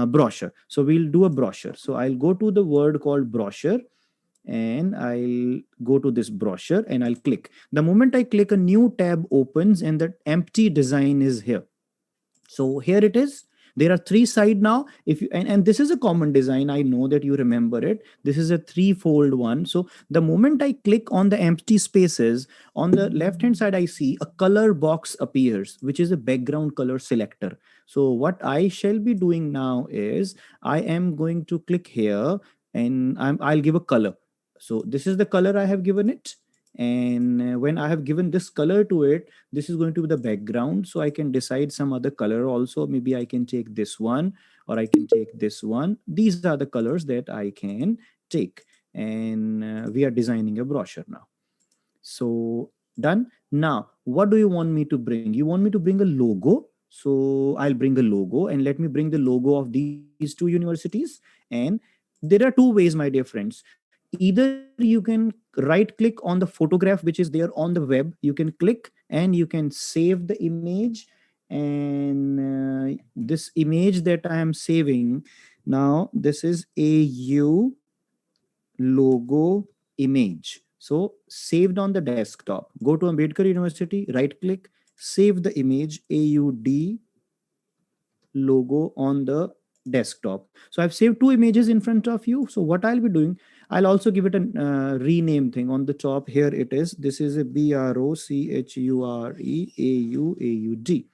brochure. So we'll do a brochure. So I'll go to the word called brochure, and I'll go to this brochure, and I'll click. The moment I click, a new tab opens, and that empty design is here. So here it is. There are three sides now. If you and this is a common design, I know that you remember it. This is a threefold one. So the moment I click on the empty spaces, on the left hand side I see a color box appears, which is a background color selector. So what I shall be doing now is, I am going to click here, and I'll give a color. So this is the color I have given it. And when I have given this color to it, this is going to be the background. So I can decide some other color also. Maybe I can take this one, or I can take this one. These are the colors that I can take. And we are designing a brochure now. So done. Now, what do you want me to bring? You want me to bring a logo? So I'll bring a logo, and let me bring the logo of these two universities. And there are two ways, my dear friends. Either you can right click on the photograph which is there on the web, you can click and you can save the image. And this image that I am saving now, this is AU logo image. So saved on the desktop. Go to Ambedkar University, right click, save the image AUD logo on the desktop. So I've saved two images in front of you. So what I'll be doing, I'll also give it a rename thing on the top. Here it is. This is a BROCHUREAUAUD.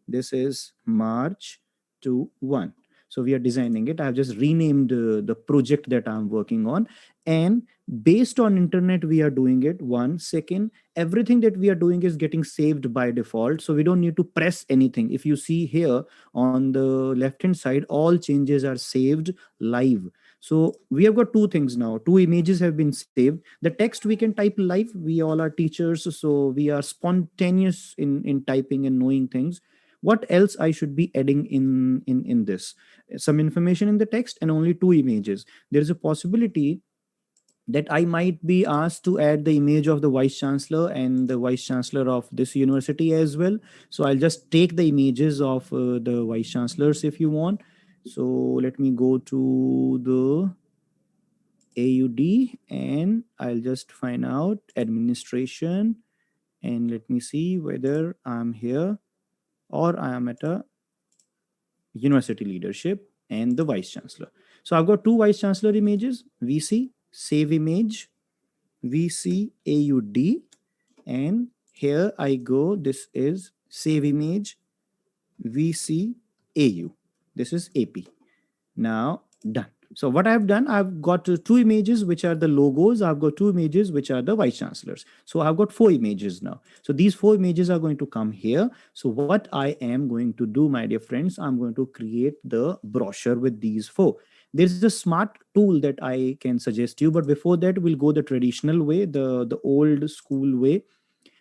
This is March 1. So we are designing it. I've just renamed the project that I'm working on. And based on internet, we are doing it. 1 second. Everything that we are doing is getting saved by default. So we don't need to press anything. If you see here on the left-hand side, all changes are saved live. So we have got two things now. Two images have been saved. The text we can type live. We all are teachers, so we are spontaneous in typing and knowing things. What else I should be adding in this? Some information in the text and only two images. There is a possibility that I might be asked to add the image of the Vice Chancellor and the Vice Chancellor of this university as well. So I'll just take the images of the Vice Chancellors if you want. So let me go to the AUD and I'll just find out administration, and let me see whether I'm here or I am at a university leadership and the Vice Chancellor. So I've got two Vice Chancellor images, VC, save image, VC AUD, and here I go, this is save image, VC AU. This is AP. Now done. So what I've done, I've got two images which are the logos. I've got two images which are the Vice Chancellors. So I've got 4 images now. So these 4 images are going to come here. So what I am going to do, my dear friends, I'm going to create the brochure with these 4. There's a smart tool that I can suggest you, but before that, we'll go the traditional way, the old school way.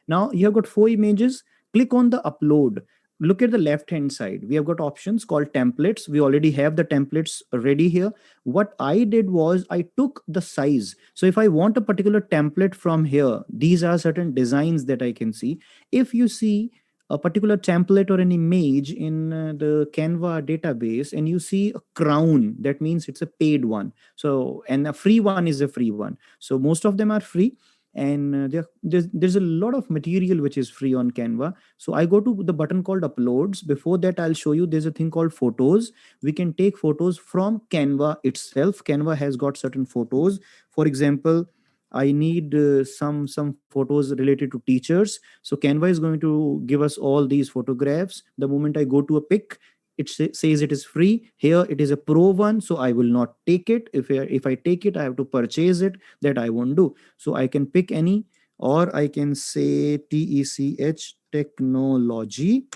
Now you have got 4 images. Click on the upload. Look at the left hand side. We have got options called templates. We already have the templates ready here. What I did was I took the size. So if I want a particular template from here, these are certain designs that I can see. If you see a particular template or an image in the Canva database and you see a crown, that means it's a paid one. So, and a free one is a free one. So most of them are free. And there's a lot of material which is free on Canva. So I go to the button called uploads. Before that, I'll show you there's a thing called photos. We can take photos from Canva itself. Canva has got certain photos. For example, I need some photos related to teachers. So Canva is going to give us all these photographs. The moment I go to a pic, it says it is free. Here it is a pro one, so I will not take it. If I take it, I have to purchase it. That I won't do. So I can pick any, or I can say TECH technology.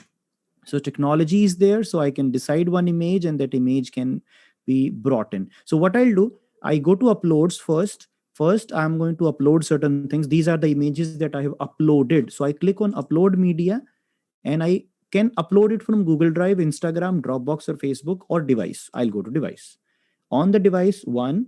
So technology is there, so I can decide one image and that image can be brought in. So what I'll do, I go to uploads first. First, I'm going to upload certain things. These are the images that I have uploaded. So I click on upload media and I can upload it from Google Drive, Instagram, Dropbox, or Facebook, or device. I'll go to device. On the device, 1,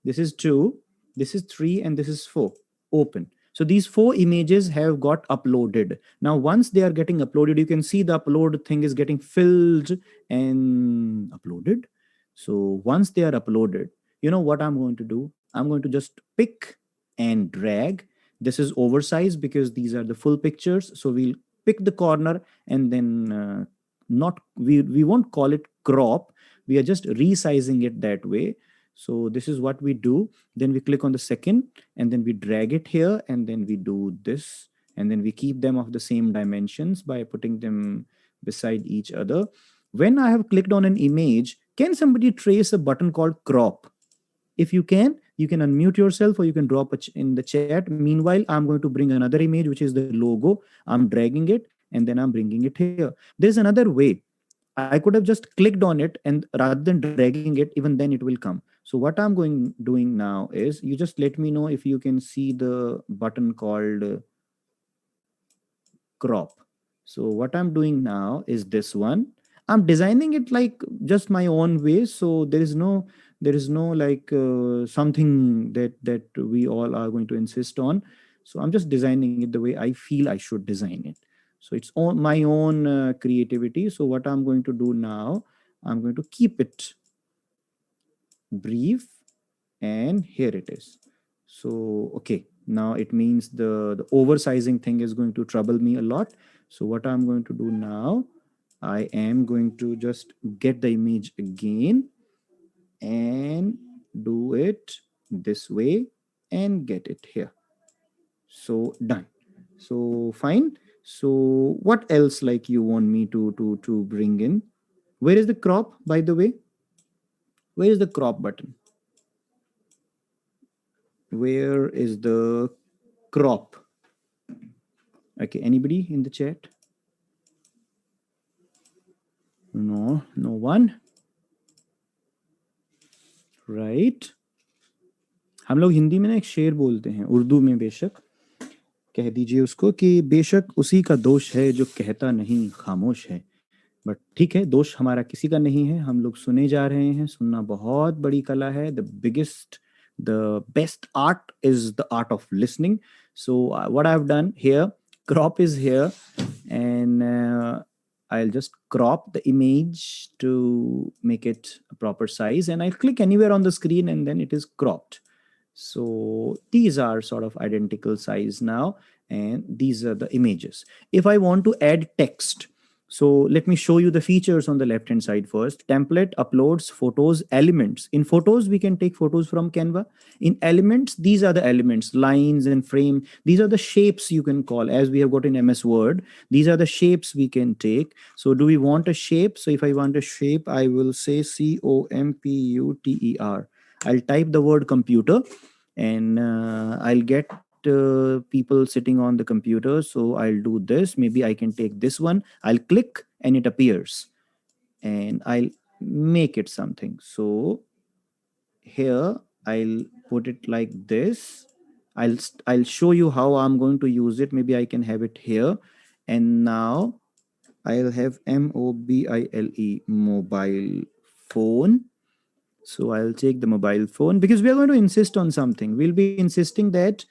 this is 2, this is 3, and this is 4. Open. So these 4 images have got uploaded. Now, once they are getting uploaded, you can see the upload thing is getting filled and uploaded. So once they are uploaded, you know what I'm going to do? I'm going to just pick and drag. This is oversized because these are the full pictures. So we'll pick the corner and then we won't call it crop. We are just resizing it that way. So this is what we do. Then we click on the second and then we drag it here and then we do this. And then we keep them of the same dimensions by putting them beside each other. When I have clicked on an image, can somebody trace a button called crop? If you can unmute yourself or you can drop it in the chat. Meanwhile, I'm going to bring another image, which is the logo. I'm dragging it and then I'm bringing it here. There's another way. I could have just clicked on it and rather than dragging it, even then it will come. So what I'm doing now is you just let me know if you can see the button called crop. So what I'm doing now is this one. I'm designing it like just my own way. So there is no like something that we all are going to insist on. So I'm just designing it the way I feel I should design it. So it's my own creativity. So what I'm going to do now, I'm going to keep it brief and here it is. So, okay, now it means the oversizing thing is going to trouble me a lot. So what I'm going to do now, I am going to just get the image again and do it this way and get it here. So done. So fine. So what else like you want me to bring in? Where is the crop, by the way? Where is the crop button? Where is the crop? Okay, anybody in the chat? No one. Right. हम लोग हिंदी में ना एक शेर बोलते हैं, उर्दू में बेशक कह दीजिए उसको कि बेशक उसी का दोष है जो कहता नहीं खामोश है. बट ठीक है, दोष हमारा किसी का नहीं है. हम लोग सुने जा रहे हैं. सुनना बहुत बड़ी कला है. The biggest The best art is the art of listening. So what I've done here, crop is here, and I'll just crop the image to make it a proper size, and I'll click anywhere on the screen and then it is cropped. So these are sort of identical size now, and these are the images. If I want to add text, so let me show you the features on the left hand side first. Template, uploads, photos, elements. In photos, we can take photos from Canva. In elements, these are the elements, lines and frame. These are the shapes you can call, as we have got in MS Word. These are the shapes we can take. So do we want a shape? So if I want a shape, I will say COMPUTER. I'll type the word computer, and I'll get people sitting on the computer. So I'll do this. Maybe I can take this one. I'll click and it appears, and I'll make it something. So here I'll put it like this. I'll show you how I'm going to use it. Maybe I can have it here, and now I'll have MOBILE, mobile phone. So I'll take the mobile phone, because we are going to insist on something. We'll be insisting that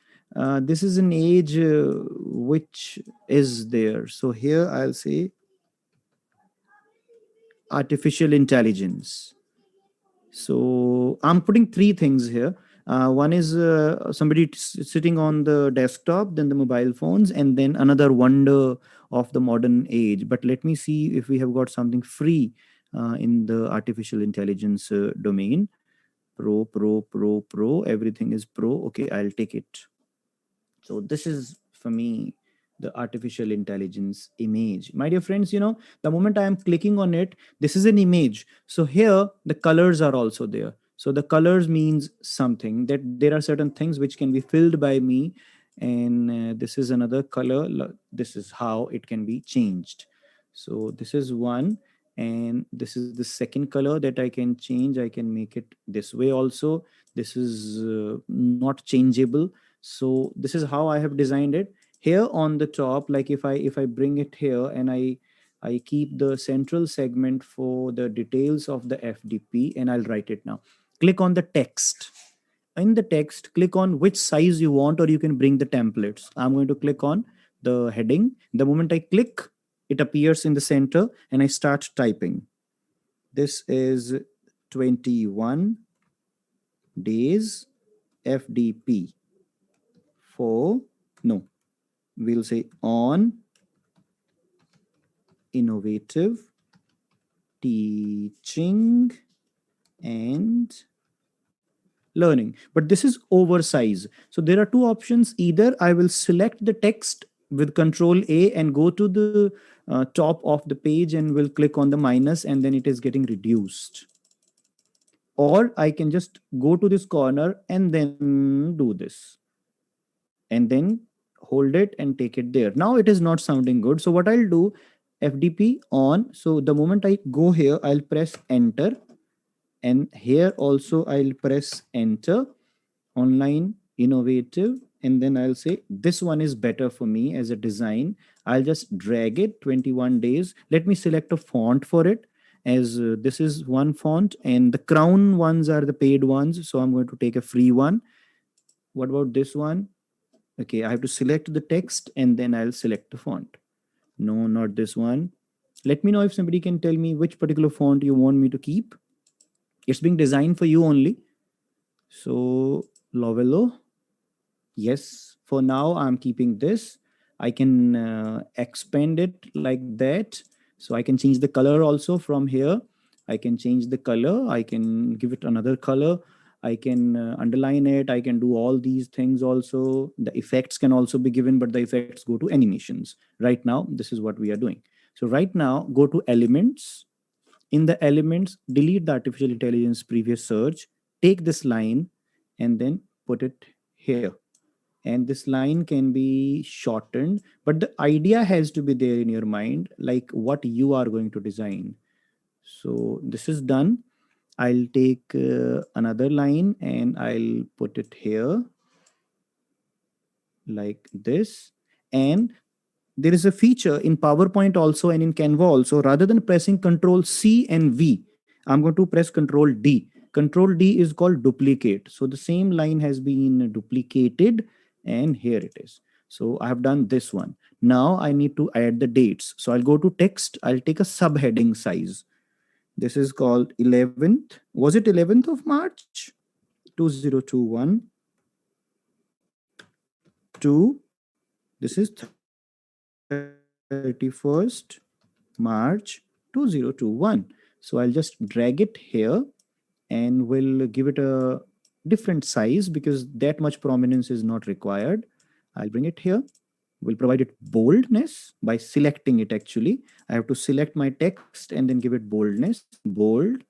this is an age which is there. So here I'll say artificial intelligence. So I'm putting three things here. One is somebody sitting on the desktop, then the mobile phones, and then another wonder of the modern age. But let me see if we have got something free in the artificial intelligence domain. Pro. Everything is pro. Okay, I'll take it. So this is for me the artificial intelligence image. My dear friends, the moment I am clicking on it, this is an image. So here the colors are also there. So the colors means something, that there are certain things which can be filled by me, and this is another color. This is how it can be changed. So this is one, and this is the second color that I can change. I can make it this way also. This is not changeable. So this is how I have designed it. Here on the top, like if I bring it here and I keep the central segment for the details of the FDP, and I'll write it now. Click on the text. In the text, click on which size you want, or you can bring the templates. I'm going to click on the heading. The moment I click, it appears in the center, and I start typing. This is 21 days FDP for, no, we'll say on innovative teaching and learning. But this is oversize. So there are two options. Either I will select the text with Control A and go to the top of the page and will click on the minus, and then it is getting reduced. Or I can just go to this corner and then do this, and then hold it and take it there. Now it is not sounding good. So what I'll do, FDP on. So the moment I go here, I'll press enter, and here also I'll press enter. Online innovative, and then I'll say this one is better for me as a design. I'll just drag it 21 days. Let me select a font for it, as this is one font, and the crown ones are the paid ones. So I'm going to take a free one. What about this one? Okay, I have to select the text and then I'll select the font. No, not this one. Let me know if somebody can tell me which particular font you want me to keep. It's being designed for you only. So Lovelo, yes, for now I'm keeping this. I can expand it like that. So I can change the color also from here. I can change the color. I can give it another color. I can underline it. I can do all these things also. The effects can also be given, but the effects go to animations. Right now, this is what we are doing. So right now, go to elements. In the elements, delete the artificial intelligence previous search. Take this line and then put it here. And this line can be shortened, but the idea has to be there in your mind, like what you are going to design. So this is done. I'll take another line and I'll put it here like this. And there is a feature in PowerPoint also and in Canva also. Rather than pressing Control C and V, I'm going to press Control D. Control D is called duplicate. So the same line has been duplicated, and here it is. So I have done this one. Now I need to add the dates. So I'll go to text. I'll take a subheading size. This is called 11th. Was it 11th of March? 2021 to, this is 31st March 2021. So I'll just drag it here and we'll give it a different size because that much prominence is not required. I'll bring it here. We'll provide it boldness by selecting it actually. I have to select my text and then give it boldness, bold.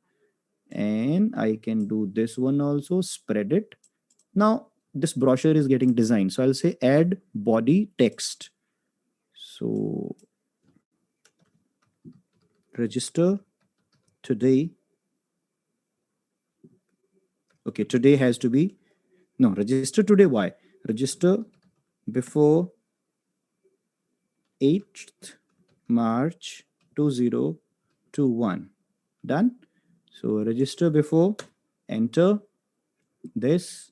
And I can do this one also, spread it. Now this brochure is getting designed. So I'll say add body text. So register today. Okay, today has to be, no, register today. Why? Register before 8th March 2021. Done. So register before, enter this,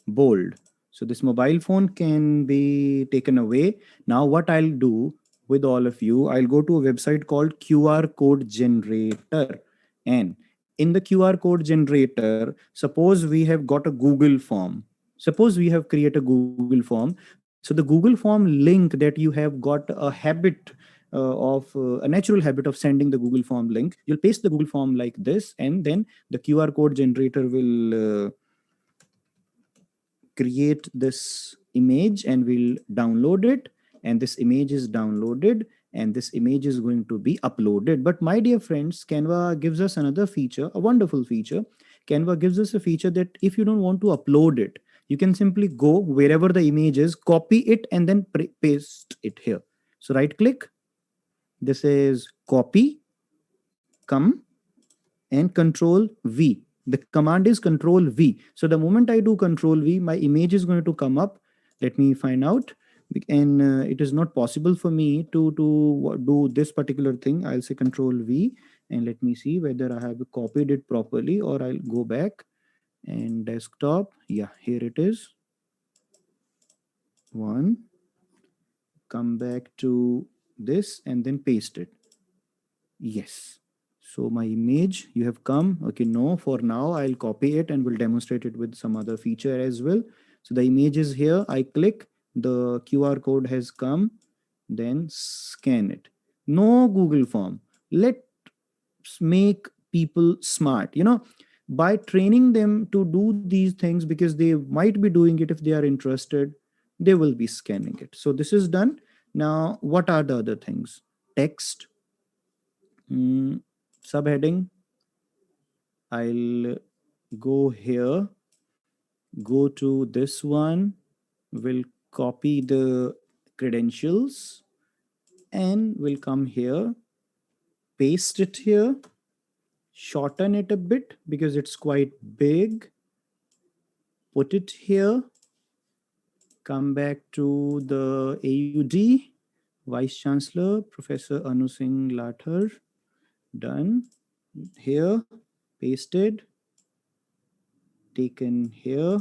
bold. So this mobile phone can be taken away. Now what I'll do with all of you, I'll go to a website called QR code generator. And in the QR code generator, suppose we have got a Google form. Suppose we have created a Google form. So the Google form link that you have got a habit a natural habit of sending the Google form link. You'll paste the Google form like this, and then the QR code generator will create this image and we'll download it. And this image is downloaded and this image is going to be uploaded. But my dear friends, Canva gives us another feature, a wonderful feature. Canva gives us a feature that if you don't want to upload it, you can simply go wherever the image is, copy it, and then paste it here. So right click. This is copy, come, and control V. The command is control V. So the moment I do control V, my image is going to come up. Let me find out. And it is not possible for me to do this particular thing. I'll say control V and let me see whether I have copied it properly, or I'll go back and desktop. Yeah, here it is. One, come back to this and then paste it. Yes. So my image, you have come. Okay, no, for now I'll copy it and we'll demonstrate it with some other feature as well. So the image is here. I click, the QR code has come, then scan it. No Google form. Let's make people smart. By training them to do these things, because they might be doing it if they are interested, they will be scanning it. So this is done. Now, what are the other things? Text. Subheading. I'll go here, go to this one, we'll copy the credentials and we'll come here, paste it here, shorten it a bit because it's quite big, put it here, come back to the AUD, Vice Chancellor, Professor Anu Singh Lathar, done, here, pasted, taken here,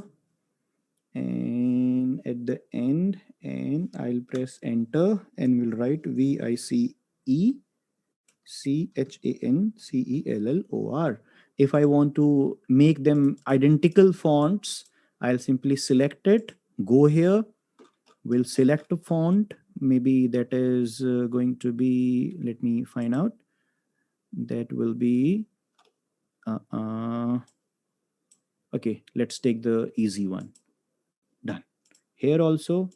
and at the end, and I'll press enter and we'll write VICECHANCELLOR. If I want to make them identical fonts, I'll simply select it, go here, we'll select a font. Maybe that is going to be, let me find out, that will be okay, let's take the easy one. Done. Here also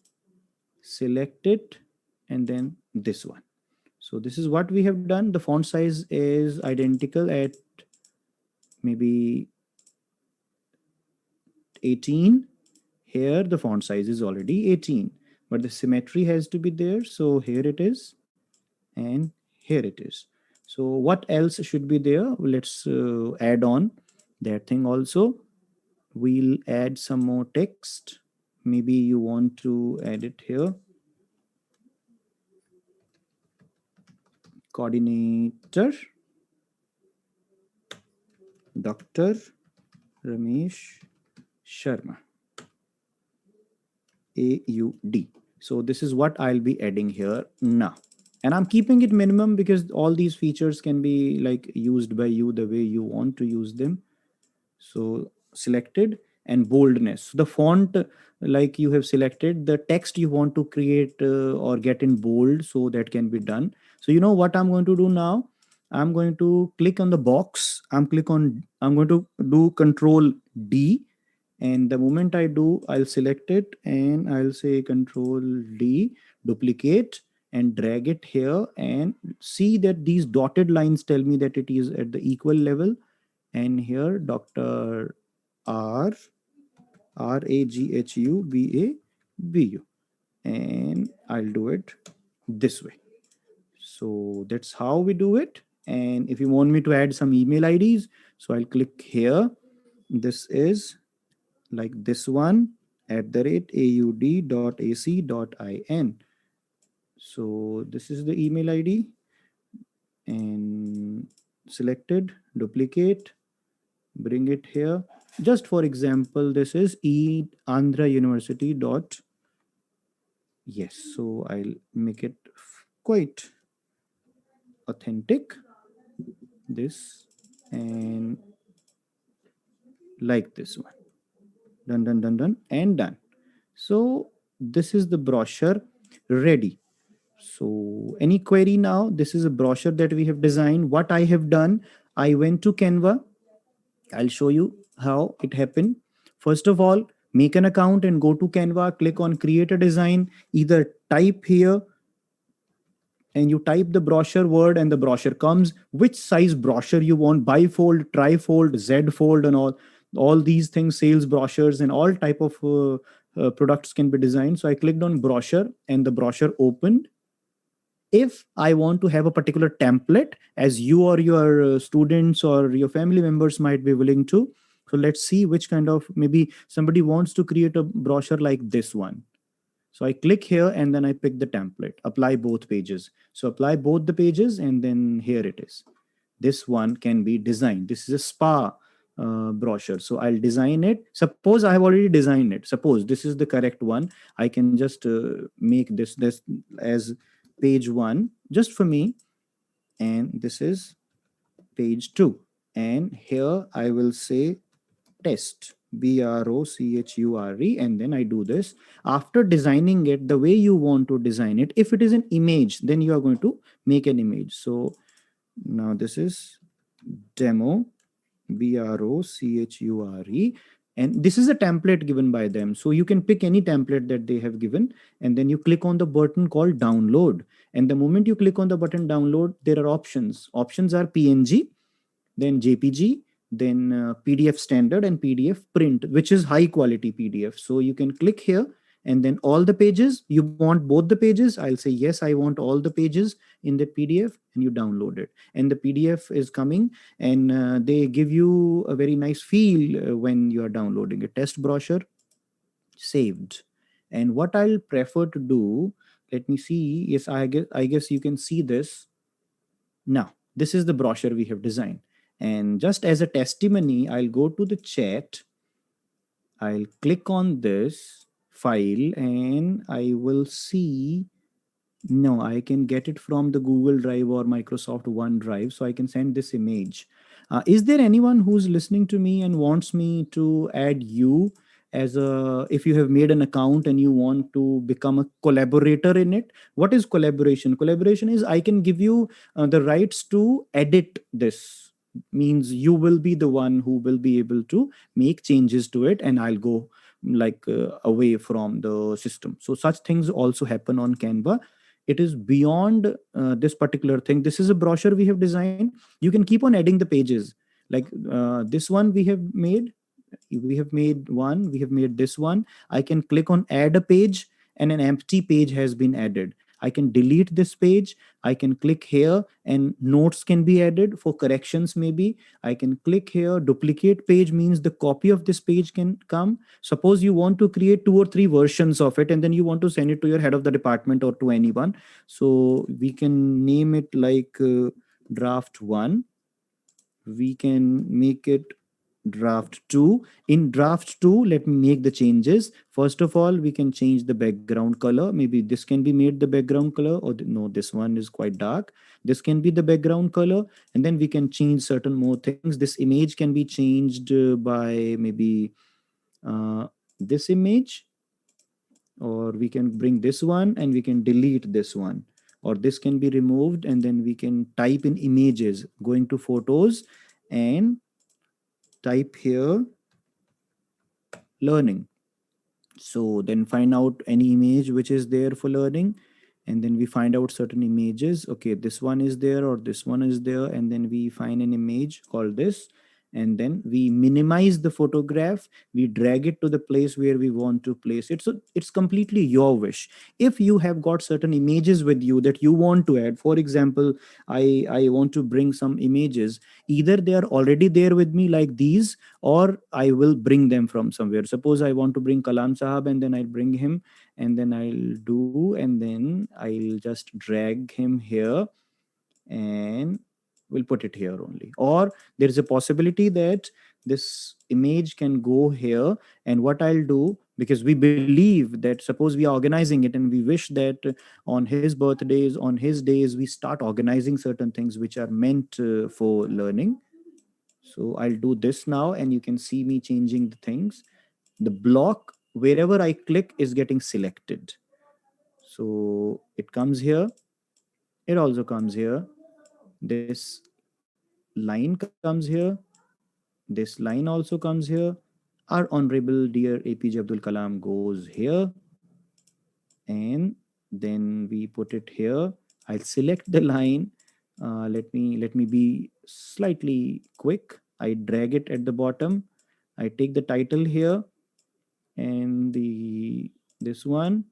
select it and then this one. So this is what we have done. The font size is identical at maybe 18. Here the font size is already 18, but the symmetry has to be there. So here it is and here it is. So what else should be there? Let's add on that thing also. We'll add some more text. Maybe you want to add it here. Coordinator, Dr. Ramesh Sharma. AUD. So this is what I'll be adding here now. And I'm keeping it minimum because all these features can be like used by you the way you want to use them. So selected, and boldness. The font, like you have selected, the text you want to create or get in bold, so that can be done. So you know what I'm going to do now? I'm going to click on the box. I'm going to do Control D, and the moment I do, I'll select it and I'll say Control D, duplicate, and drag it here, and see that these dotted lines tell me that it is at the equal level. And here Dr. Raghubu, and I'll do it this way. So that's how we do it. And if you want me to add some email IDs, so I'll click here. This is like this one, @aud.ac.in. So this is the email ID, and selected, duplicate, bring it here. Just for example, this is Andhra University dot. Yes, so I'll make it quite authentic. This, and like this one. Done, done, done, done, and done. So this is the brochure ready. So any query now? This is a brochure that we have designed. What I have done, I went to Canva. I'll show you how it happened. First of all, make an account and go to Canva, click on create a design, either type here, and you type the brochure word and the brochure comes, which size brochure you want, bifold, trifold, Z fold, and all these things, sales brochures and all type of products can be designed. So I clicked on brochure and the brochure opened. If I want to have a particular template, as you or your students or your family members might be willing to, so let's see which kind of, maybe somebody wants to create a brochure like this one. So I click here and then I pick the template, apply both pages. So apply both the pages, and then here it is. This one can be designed. This is a spa brochure. So I'll design it. Suppose I have already designed it. Suppose this is the correct one. I can just make this as page 1 just for me. And this is page 2. And here I will say test, BROCHURE, and then I do this. After designing it the way you want to design it, if it is an image, then you are going to make an image. So now this is demo, BROCHURE, and this is a template given by them. So you can pick any template that they have given, and then you click on the button called download. And the moment you click on the button download, there are options. Options are PNG, then JPG, then PDF standard, and PDF print, which is high quality PDF. So you can click here, and then all the pages, you want both the pages. I'll say yes, I want all the pages in the PDF, and you download it. And the PDF is coming, and they give you a very nice feel when you are downloading a test brochure. Saved. And what I'll prefer to do, let me see. Yes, I guess you can see this. Now, this is the brochure we have designed. And just as a testimony, I'll go to the chat. I'll click on this file and I will see. No, I can get it from the Google Drive or Microsoft OneDrive. So I can send this image. Is there anyone who's listening to me and wants me to add you as a, if you have made an account and you want to become a collaborator in it? What is collaboration? Collaboration is I can give you the rights to edit this. Means you will be the one who will be able to make changes to it, and I'll go like away from the system. So such things also happen on Canva. It is beyond this particular thing. This is a brochure we have designed. You can keep on adding the pages. Like this one we have made one, we have made this one. I can click on add a page, and an empty page has been added. I can delete this page. I can click here and notes can be added for corrections maybe. I can click here, duplicate page means the copy of this page can come. Suppose you want to create 2 or 3 versions of it and then you want to send it to your head of the department or to anyone. So we can name it like draft 1. We can make it draft 2. In draft 2, let me make the changes. First of all, we can change the background color. Maybe this can be made the background color, or no, this one is quite dark. This can be the background color, and then we can change certain more things. This image can be changed by maybe this image, or we can bring this one and we can delete this one, or this can be removed, and then we can type in images, going to photos and type here learning. So then find out any image which is there for learning, and then we find out certain images. Okay, this one is there or this one is there, and then we find an image called this, and then we minimize the photograph, we drag it to the place where we want to place it. So it's completely your wish. If you have got certain images with you that you want to add, for example, I want to bring some images, either they are already there with me like these, or I will bring them from somewhere. Suppose I want to bring Kalam Sahab, and then I'll bring him, and then I'll do, and then I'll just drag him here, and we'll put it here only. Or there is a possibility that this image can go here, and what I'll do, because we believe that suppose we are organizing it and we wish that on his birthdays, on his days, we start organizing certain things which are meant for learning. So I'll do this now, and you can see me changing the things. The block, wherever I click, is getting selected. So it comes here. It also comes here. This line comes here. This line also comes here. Our honorable dear APJ Abdul Kalam goes here. And then we put it here. I'll select the line. Let me be slightly quick. I drag it at the bottom. I take the title here and this one,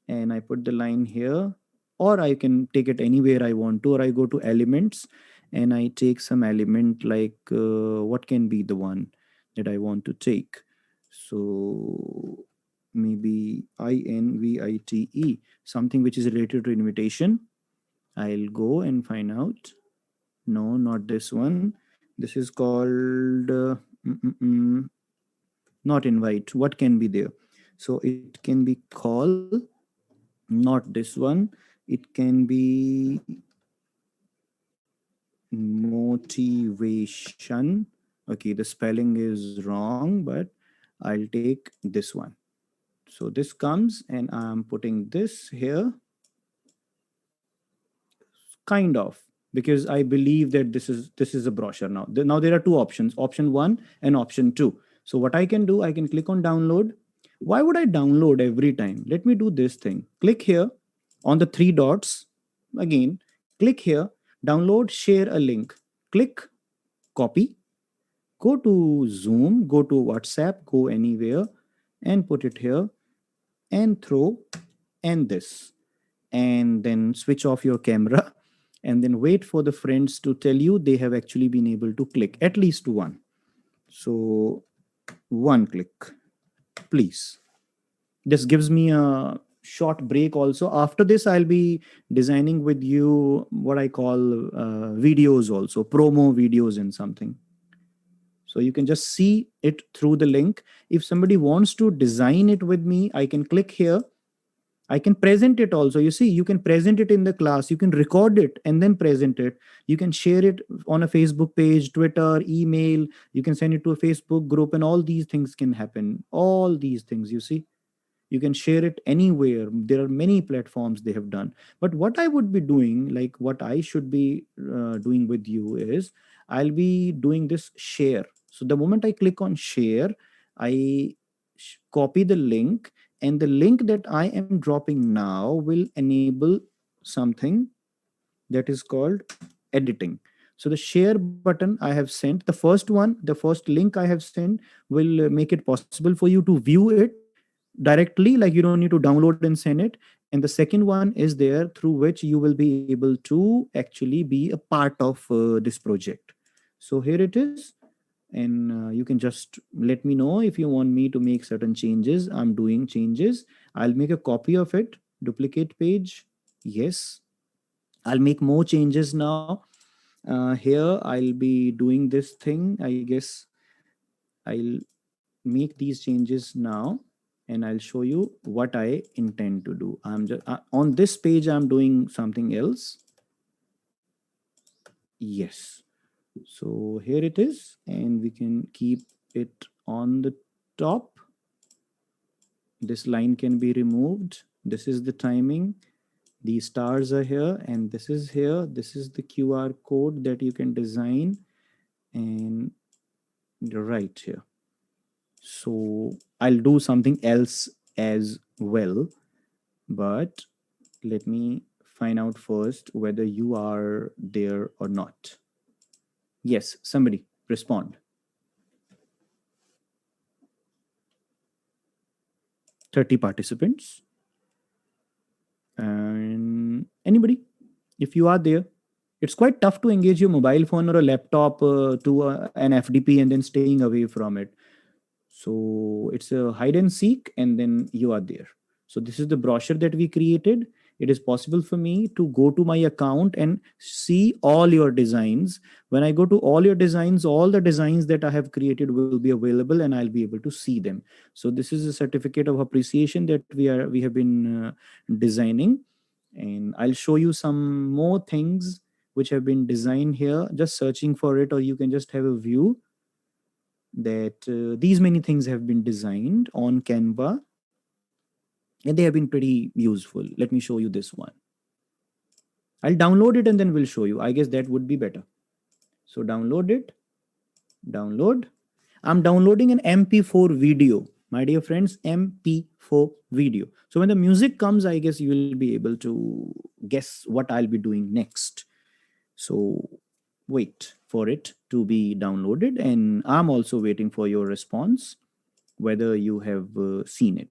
and I put the line here, or I can take it anywhere I want to, or I go to elements and I take some element like what can be the one that I want to take. So maybe INVITE, something which is related to invitation. I'll go and find out. No, not this one. This is called not invite. What can be there? So it can be call, not this one. It can be motivation. Okay, the spelling is wrong, but I'll take this one. So this comes and I'm putting this here, kind of, because I believe that this is a brochure now. Now there are two options, option 1 and option 2. So what I can do, I can click on download. Why would I download every time? Let me do this thing. Click here on the 3 dots. Again, click here, download, share a link. Click, copy, go to Zoom, go to WhatsApp, go anywhere and put it here and throw and this. And then switch off your camera and then wait for the friends to tell you they have actually been able to click at least one. So one click, please. This gives me a short break also. After this, I'll be designing with you what I call videos also, promo videos and something. So you can just see it through the link. If somebody wants to design it with me, I can click here. I can present it also. You see, you can present it in the class. You can record it and then present it. You can share it on a Facebook page, Twitter, email. You can send it to a Facebook group, and all these things can happen. All these things, you see. You can share it anywhere. There are many platforms they have done. But what I would be doing, like what I should be doing with you is, I'll be doing this share. So the moment I click on share, I copy the link, and the link that I am dropping now will enable something that is called editing. So the share button I have sent, the first one, the first link I have sent will make it possible for you to view it directly, like you don't need to download and send it. And the second one is there through which you will be able to actually be a part of this project. So here it is. And you can just let me know if you want me to make certain changes. I'm doing changes. I'll make a copy of it, duplicate page. Yes. I'll make more changes now. Here I'll be doing this thing, I guess. I'll make these changes now, and I'll show you what I intend to do. I'm just on this page, I'm doing something else. Yes. So here it is, and we can keep it on the top. This line can be removed. This is the timing. These stars are here, and this is here. This is the QR code that you can design, and right here. So I'll do something else as well, but let me find out first whether you are there or not. Yes, somebody respond. 30 participants. And anybody, if you are there, it's quite tough to engage your mobile phone or a laptop to an FDP and then staying away from it. So it's a hide and seek, and then you are there. So this is the brochure that we created. It is possible for me to go to my account and see all your designs. When I go to all your designs, all the designs that I have created will be available, and I'll be able to see them. So this is a certificate of appreciation that we have been designing, and I'll show you some more things which have been designed here. Just searching for it, or you can just have a view that these many things have been designed on Canva, and they have been pretty useful. Let me show you this one. I'll download it and then we'll show you. I guess that would be better. So download it. Download. I'm downloading an MP4 video. My dear friends, MP4 video. So when the music comes, I guess you will be able to guess what I'll be doing next. So wait for it to be downloaded, and I'm also waiting for your response, whether you have seen it.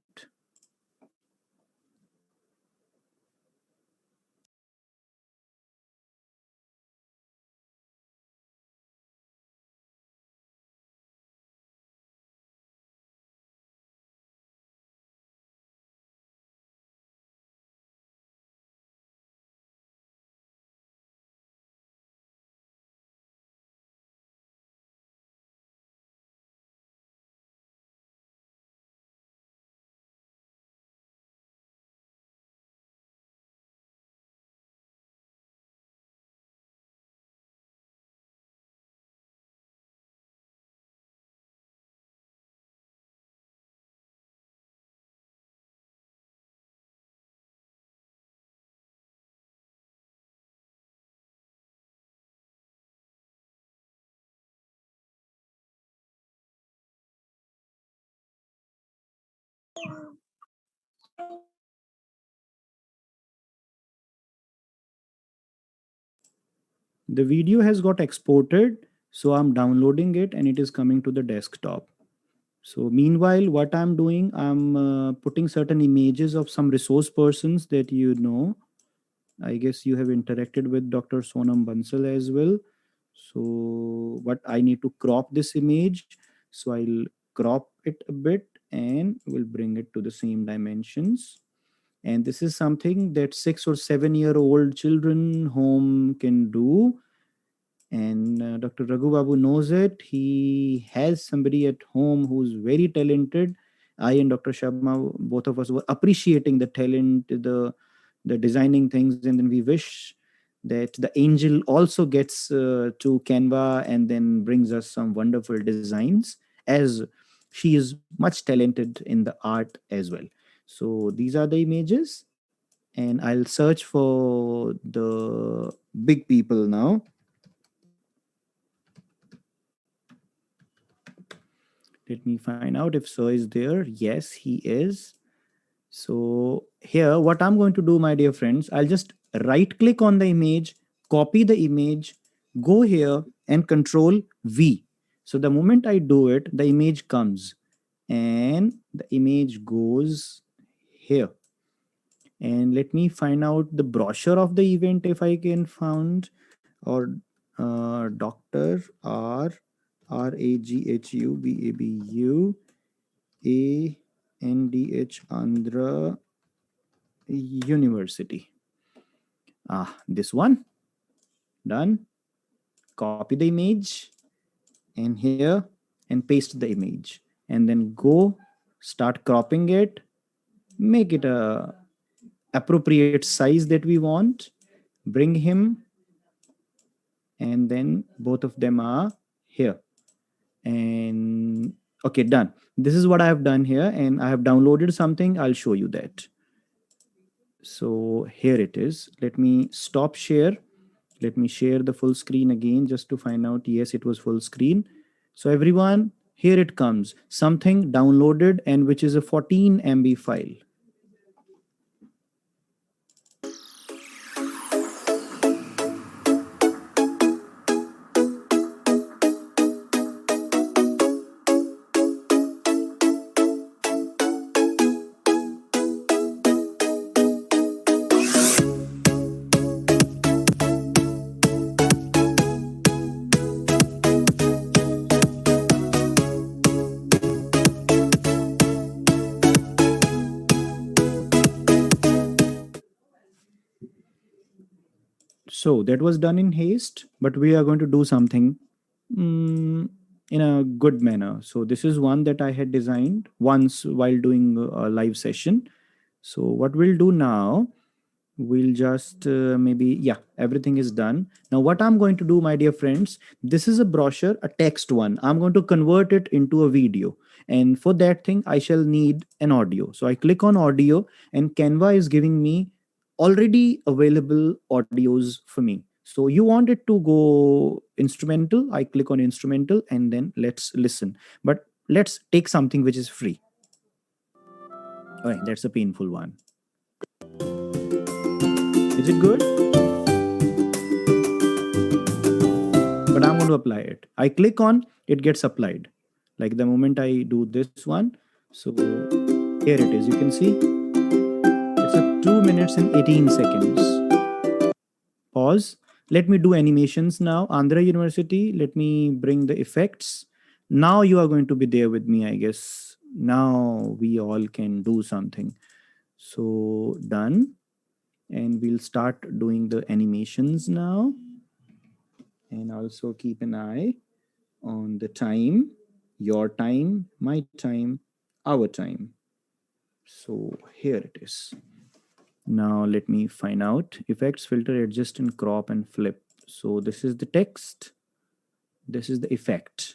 The video has got exported, so I'm downloading it and it is coming to the desktop. So meanwhile, what I'm doing, I'm putting certain images of some resource persons that you know. I guess you have interacted with Dr. Sonam Bansal as well. So what I need to crop this image. So I'll crop it a bit and we'll bring it to the same dimensions. And this is something that 6 or 7-year-old children home can do. And Dr. Raghu Babu knows it. He has somebody at home who's very talented. I and Dr. Sharma, both of us were appreciating the talent, the designing things, and then we wish that the angel also gets to Canva and then brings us some wonderful designs, as she is much talented in the art as well. So these are the images, and I'll search for the big people now. Let me find out if Sir is there. Yes, he is. So here, what I'm going to do, my dear friends, I'll just right click on the image, copy the image, go here and Control V. So the moment I do it, the image comes and the image goes here. And let me find out the brochure of the event if I can find, or Dr. Raghubabu ANDH Andhra University. This one. Done. Copy the image and here, and paste the image, and then go start cropping it, make it a appropriate size that we want, bring him, and then both of them are here. And okay, done. This is what I have done here, and I have downloaded something. I'll show you that. So here it is. Let me stop share. Let me share the full screen again just to find out. Yes, it was full screen. So everyone, here it comes. Something downloaded, and which is a 14 MB file. So that was done in haste, but we are going to do something in a good manner. So this is one that I had designed once while doing a live session. So what we'll do now, we'll just maybe, yeah, everything is done. Now what I'm going to do, my dear friends, this is a brochure, a text one. I'm going to convert it into a video. And for that thing, I shall need an audio. So I click on audio, and Canva is giving me already available audios for me. So you want it to go instrumental, I click on instrumental, and then let's listen. But let's take something which is free. All right, that's a painful one. Is it good? But I'm going to apply it. I click on, it gets applied. Like the moment I do this one. So here it is. You can see it's a 2 minutes and 18 seconds. Pause. Let me do animations now. Andhra University, let me bring the effects. Now you are going to be there with me, I guess. Now we all can do something. So done. And we'll start doing the animations now. And also keep an eye on the time, your time, my time, our time. So here it is. Now let me find out effects, filter, adjust, and crop and flip. So this is the text. This is the effect.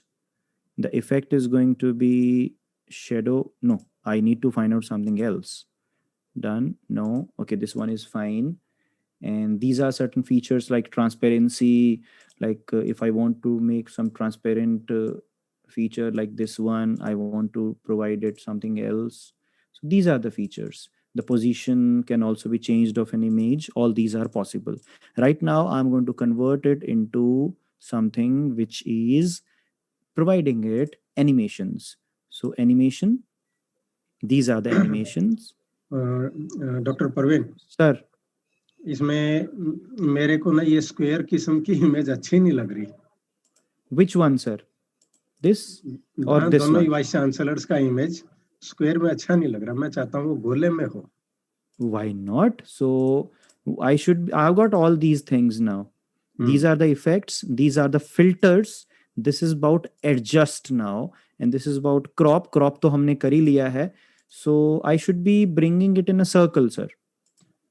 The effect is going to be shadow. No, I need to find out something else. Done. No. Okay, this one is fine. And these are certain features like transparency. Like if I want to make some transparent feature like this one, I want to provide it something else. So these are the features. The position can also be changed of an image. All these are possible. Right now, I'm going to convert it into something which is providing it animations. So animation, these are the animations. Dr. Parveen, Sir, इसमें मेरे को ना ये square किस्म की image अच्छी नहीं लग रही. which one, sir? This or this दोनों ही one? वाइस चांसलर्स का इमेज स्क्वायर में अच्छा नहीं लग रहा. मैं चाहता हूँ वो गोले में हो. Why not? So I've got all these things now. These are the effects. These are the filters. This is about adjust now. And this is about crop. Crop to हमने कर ही लिया है. So I should be bringing it in a circle, sir.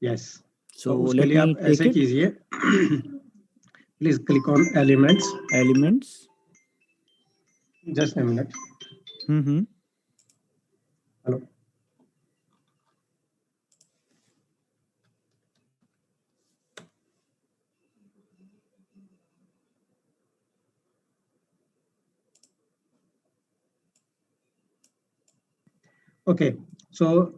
Yes. So उसके let लिए me आप take ऐसे it. कीजिए. Please click on elements. Elements. Just a minute. Mm-hmm. Hello. Okay, so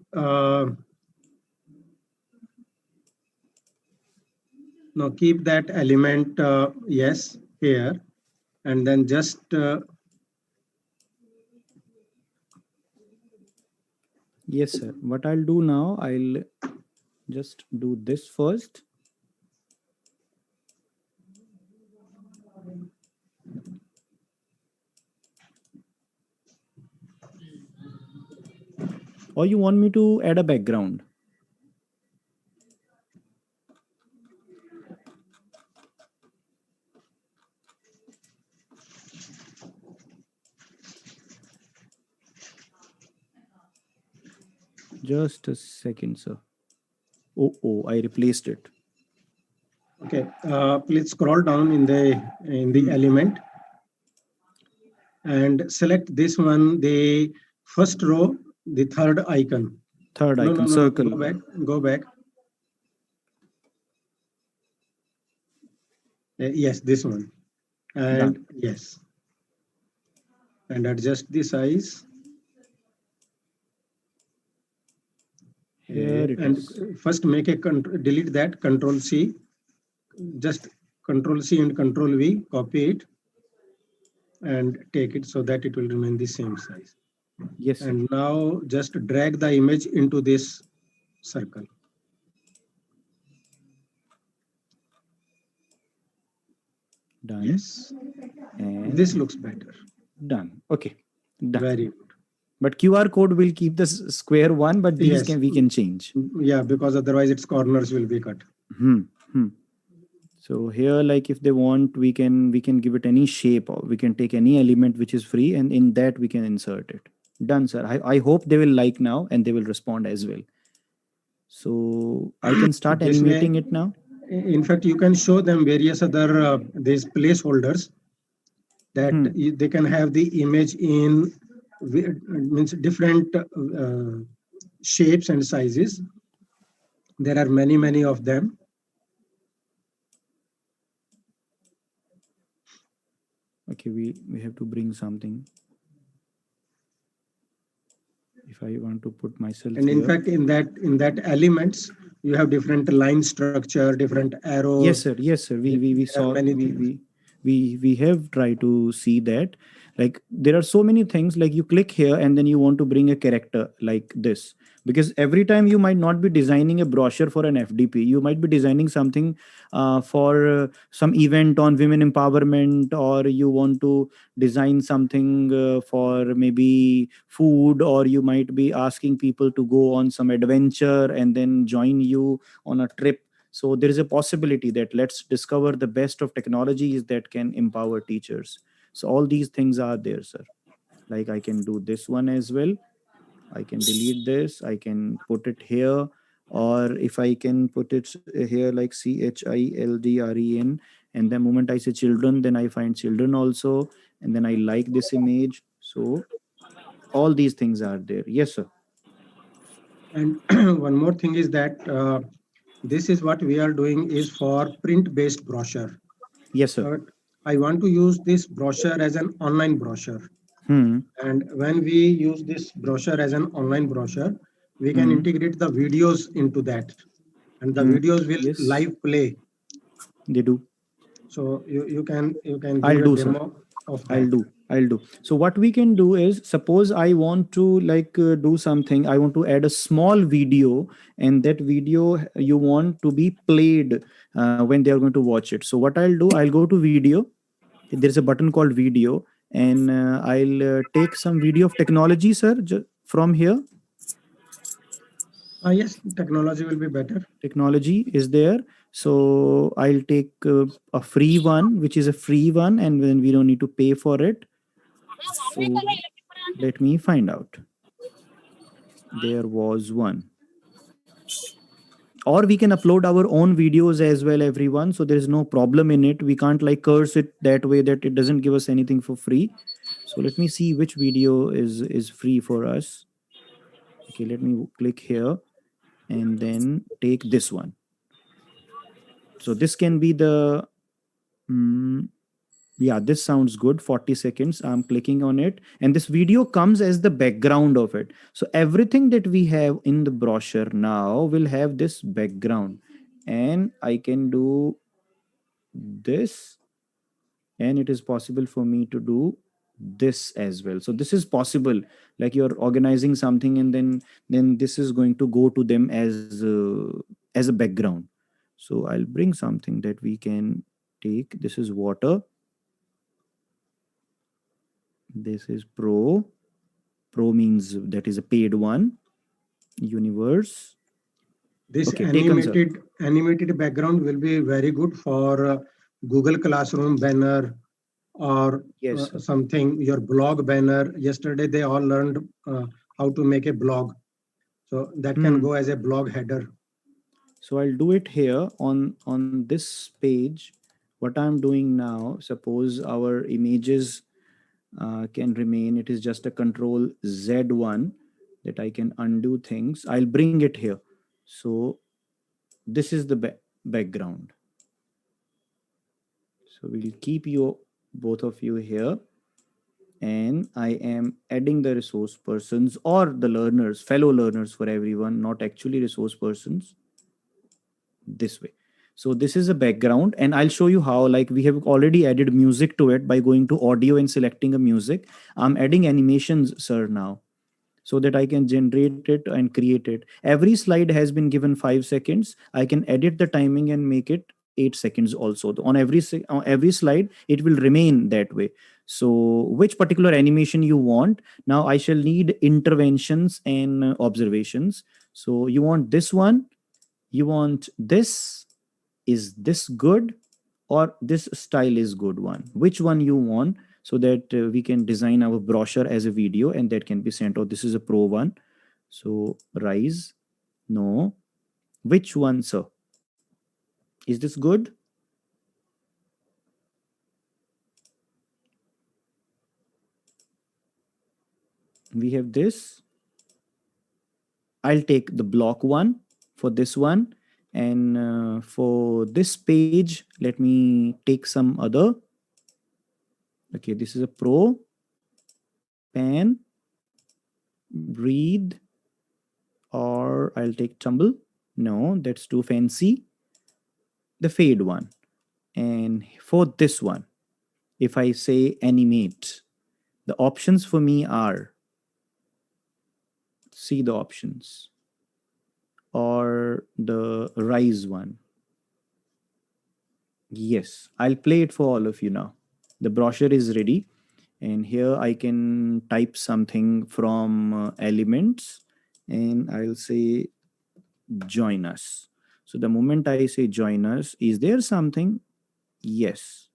now keep that element yes here, and then just Yes, sir. What I'll do now, I'll just do this first. Or you want me to add a background? Just a second, sir. Oh, I replaced it. Okay, please scroll down in the element and select this one, the first row, the third icon. Third icon, No, circle. go back. Yes, this one. And Done. yes. And adjust the size. Here it and is. First make a delete that, Control C. Just Control C and Control V, copy it and take it so that it will remain the same size. Yes, sir. And now just drag the image into this circle. Done. Yes. And This looks better. done. Okay. Done. Very good. But QR code will keep the square one, but these Yes. we can change. Yeah, because otherwise its corners will be cut. So here, like if they want, we can give it any shape, or we can take any element which is free, and in that we can insert it. Done, sir. I hope they will like now and they will respond as well. So I can start This animating way- it now. In fact, you can show them various other these placeholders that they can have the image in means different shapes and sizes. There are many of them. Okay, we have to bring something. If I want to put myself And in here. fact, in that elements, you have different line structure, different arrows. Yes, sir. Yes, sir. We saw many things. we have tried to see that. Like there are so many things, like you click here and then you want to bring a character like this, because every time you might not be designing a brochure for an FDP, you might be designing something for some event on women empowerment, or you want to design something for maybe food, or you might be asking people to go on some adventure and then join you on a trip. So there is a possibility that let's discover the best of technologies that can empower teachers. So all these things are there, sir. Like I can do this one as well. I can delete this. I can put it here. Or if I can put it here like CHILDREN, and the moment I say children, then I find children also. And then I like this image. So all these things are there. Yes, sir. And one more thing is that this is what we are doing is for print-based brochure. Yes, sir. But I want to use this brochure as an online brochure. And when we use this brochure as an online brochure, we can integrate the videos into that. And the videos will live play. They do. So you can give I'll do, a demo of that. I'll do. So what we can do is, suppose I want to do something. I want to add a small video, and that video you want to be played when they are going to watch it. So what I'll do, I'll go to video. There's a button called video, and I'll take some video of technology, sir, from here. Yes, technology will be better. Technology is there. So I'll take a free one, which is a free one, and then we don't need to pay for it. So let me find out. There was one. Or we can upload our own videos as well, everyone. So there is no problem in it. We can't curse it that way that it doesn't give us anything for free. So let me see which video is free for us. Okay, let me click here and then take this one. So this can be the yeah, this sounds good. 40 seconds. I'm clicking on it. And this video comes as the background of it. So everything that we have in the brochure now will have this background. And I can do this. And it is possible for me to do this as well. So this is possible. Like you're organizing something, and then this is going to go to them as a background. So I'll bring something that we can take. This is water. This is pro. Pro means that is a paid one. Universe. This Okay, animated background will be very good for Google Classroom banner or something, your blog banner. Yesterday, they all learned how to make a blog. So that can go as a blog header. So I'll do it here on this page. What I'm doing now, suppose our images can remain. It is just a control Z1 that I can undo things. I'll bring it here. So this is the background. So we'll keep both of you here. And I am adding the resource persons or the learners, fellow learners for everyone, not actually resource persons, this way. So this is a background, and I'll show you how. Like, we have already added music to it by going to audio and selecting a music. I'm adding animations, sir, now, so that I can generate it and create it. Every slide has been given 5 seconds. I can edit the timing and make it 8 seconds also. On every slide, it will remain that way. So which particular animation you want? Now I shall need interventions and observations. So you want this one? You want this? Is this good? Or this style is good one? Which one you want? So that we can design our brochure as a video and that can be sent. Oh, this is a pro one. So rise. No. Which one, sir? Is this good? We have this. I'll take the block one for this one. And for this page, let me take some other. Okay, this is a pro. Pan. Breathe. Or I'll take tumble. No, that's too fancy. The fade one. And for this one, if I say animate, the options for me are, see the options, or the rise one. Yes, I'll play it for all of you now. The brochure is ready. And here I can type something from elements, and I'll say join us. So the moment I say join us, is there something? Yes.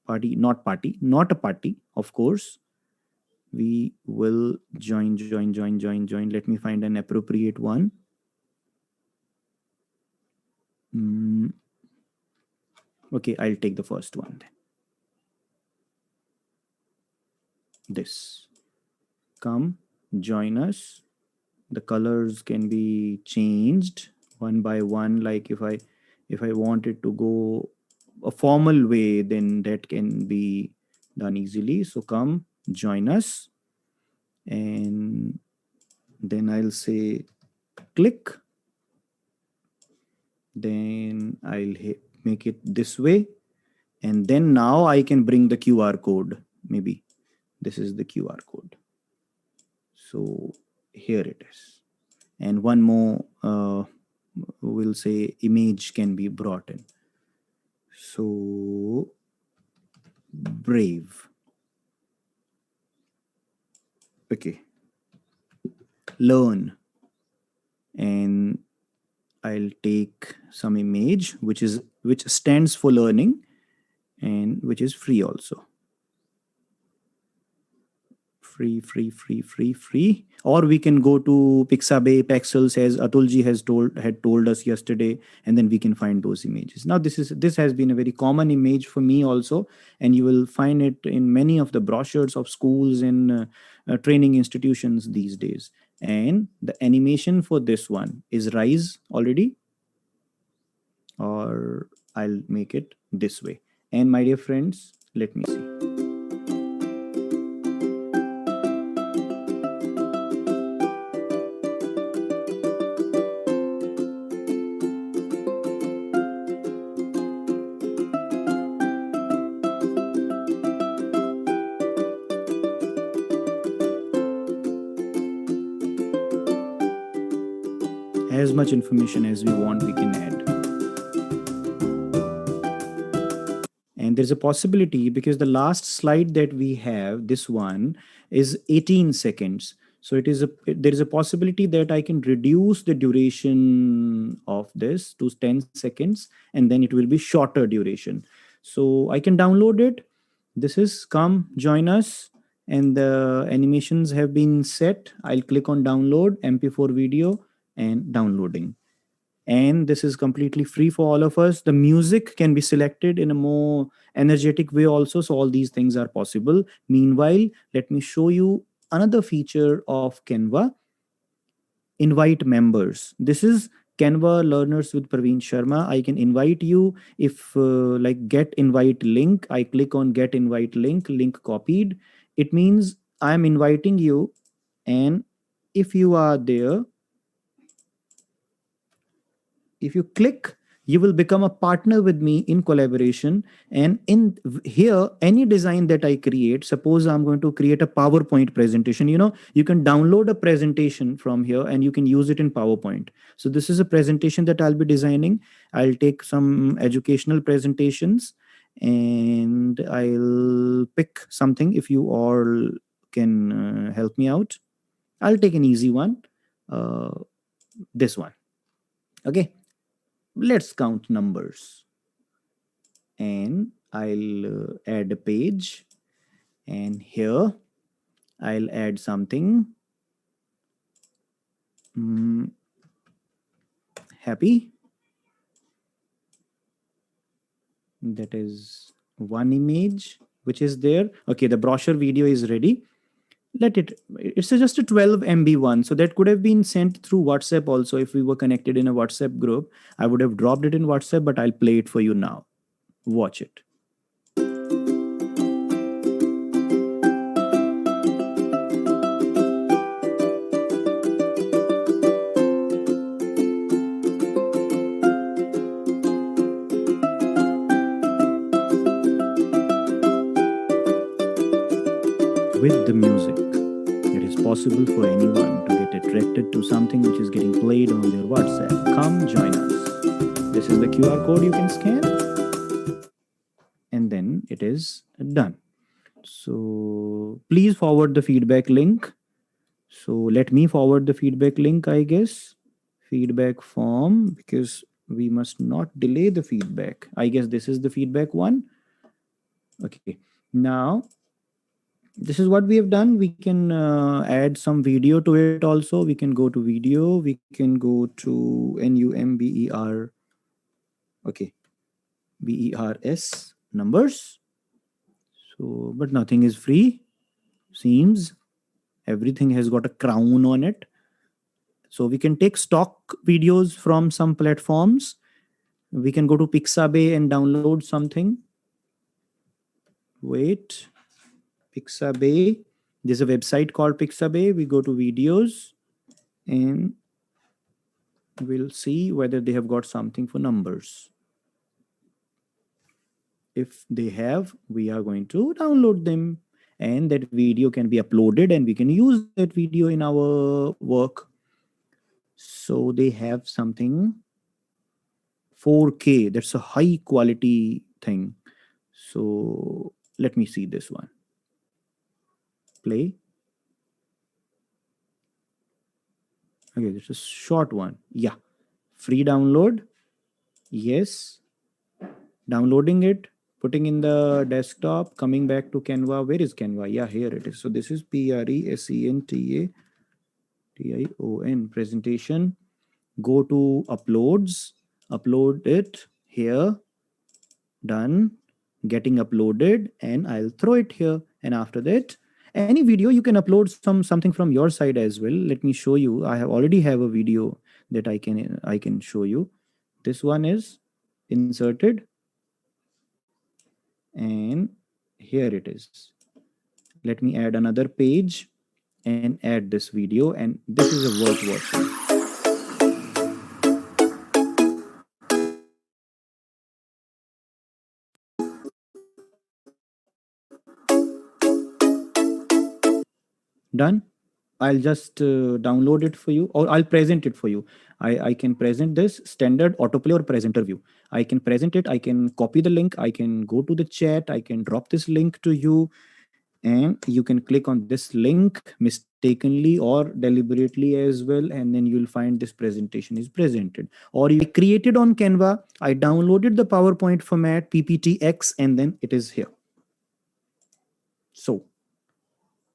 Party, not a party, of course. We will join. Let me find an appropriate one. Okay, I'll take the first one then. This. Come, join us. The colors can be changed one by one. Like if I wanted to go a formal way, then that can be done easily. So come, join us. And then I'll say click. Then I'll make it this way. And then now I can bring the QR code. Maybe this is the QR code. So here it is. And one more, we'll say image can be brought in. So brave. Okay. Learn. And I'll take some image which stands for learning and which is free also. Free. Or we can go to Pixabay, Pexels, as Atulji had told us yesterday, and then we can find those images. Now this has been a very common image for me also, and you will find it in many of the brochures of schools and training institutions these days. And the animation for this one is rise already, or I'll make it this way. And my dear friends, let me see. As much information as we want, we can add. And there's a possibility, because the last slide that we have, this one, is 18 seconds. So there is a possibility that I can reduce the duration of this to 10 seconds, and then it will be shorter duration. So I can download it. This is come, join us. and the animations have been set. I'll click on download MP4 video and downloading. And this is completely free for all of us. The music can be selected in a more energetic way also. So all these things are possible. Meanwhile, let me show you another feature of Canva. Invite members. This is Canva Learners with Praveen Sharma. I can invite you if like get invite link. I click on get invite link copied. It means I'm inviting you, and if you are there, if you click, you will become a partner with me in collaboration. And in here, any design that I create, suppose I'm going to create a PowerPoint presentation, you can download a presentation from here and you can use it in PowerPoint. So this is a presentation that I'll be designing. I'll take some educational presentations and I'll pick something. If you all can help me out, I'll take an easy one. This one. Okay. Let's count numbers, and I'll add a page, and here I'll add something. Happy. That is one image which is there. Okay, the brochure video is ready. It's just a 12 MB one. So that could have been sent through WhatsApp also. If we were connected in a WhatsApp group, I would have dropped it in WhatsApp, but I'll play it for you now. Watch it. With the music, it is possible for anyone to get attracted to something which is getting played on their WhatsApp. Come join us. This is the QR code you can scan, and then it is done. So please forward the feedback link. So let me forward the feedback link, I guess. Feedback form, because we must not delay the feedback. I guess this is the feedback one. Okay. Now, this is what we have done. We can add some video to it also. We can go to video. We can go to NUMBER. Okay. BERS numbers. So, but nothing is free. Seems everything has got a crown on it. So we can take stock videos from some platforms. We can go to Pixabay and download something. Wait. Pixabay. There's a website called Pixabay. We go to videos and we'll see whether they have got something for numbers. If they have, we are going to download them, and that video can be uploaded and we can use that video in our work. So they have something 4K. That's a high quality thing. So let me see this one. Play. Okay, this is a short one. Yeah. Free download. Yes. Downloading it, putting in the desktop, coming back to Canva. Where is Canva? Yeah, here it is. So this is PRESENTATION presentation. Go to uploads, upload it here. Done. Getting uploaded, and I'll throw it here. And after that, any video you can upload something from your side as well. Let me show you. I already have a video that I can show you. This one is inserted, and here it is. Let me add another page and add this video, and this is a worth watching. Done. I'll just download it for you, or I'll present it for you. I can present this standard autoplay or presenter view. I can present it. I can copy the link. I can go to the chat. I can drop this link to you, and you can click on this link mistakenly or deliberately as well, and then you'll find this presentation is presented. Or you created on Canva. I downloaded the PowerPoint format PPTX, and then it is here. So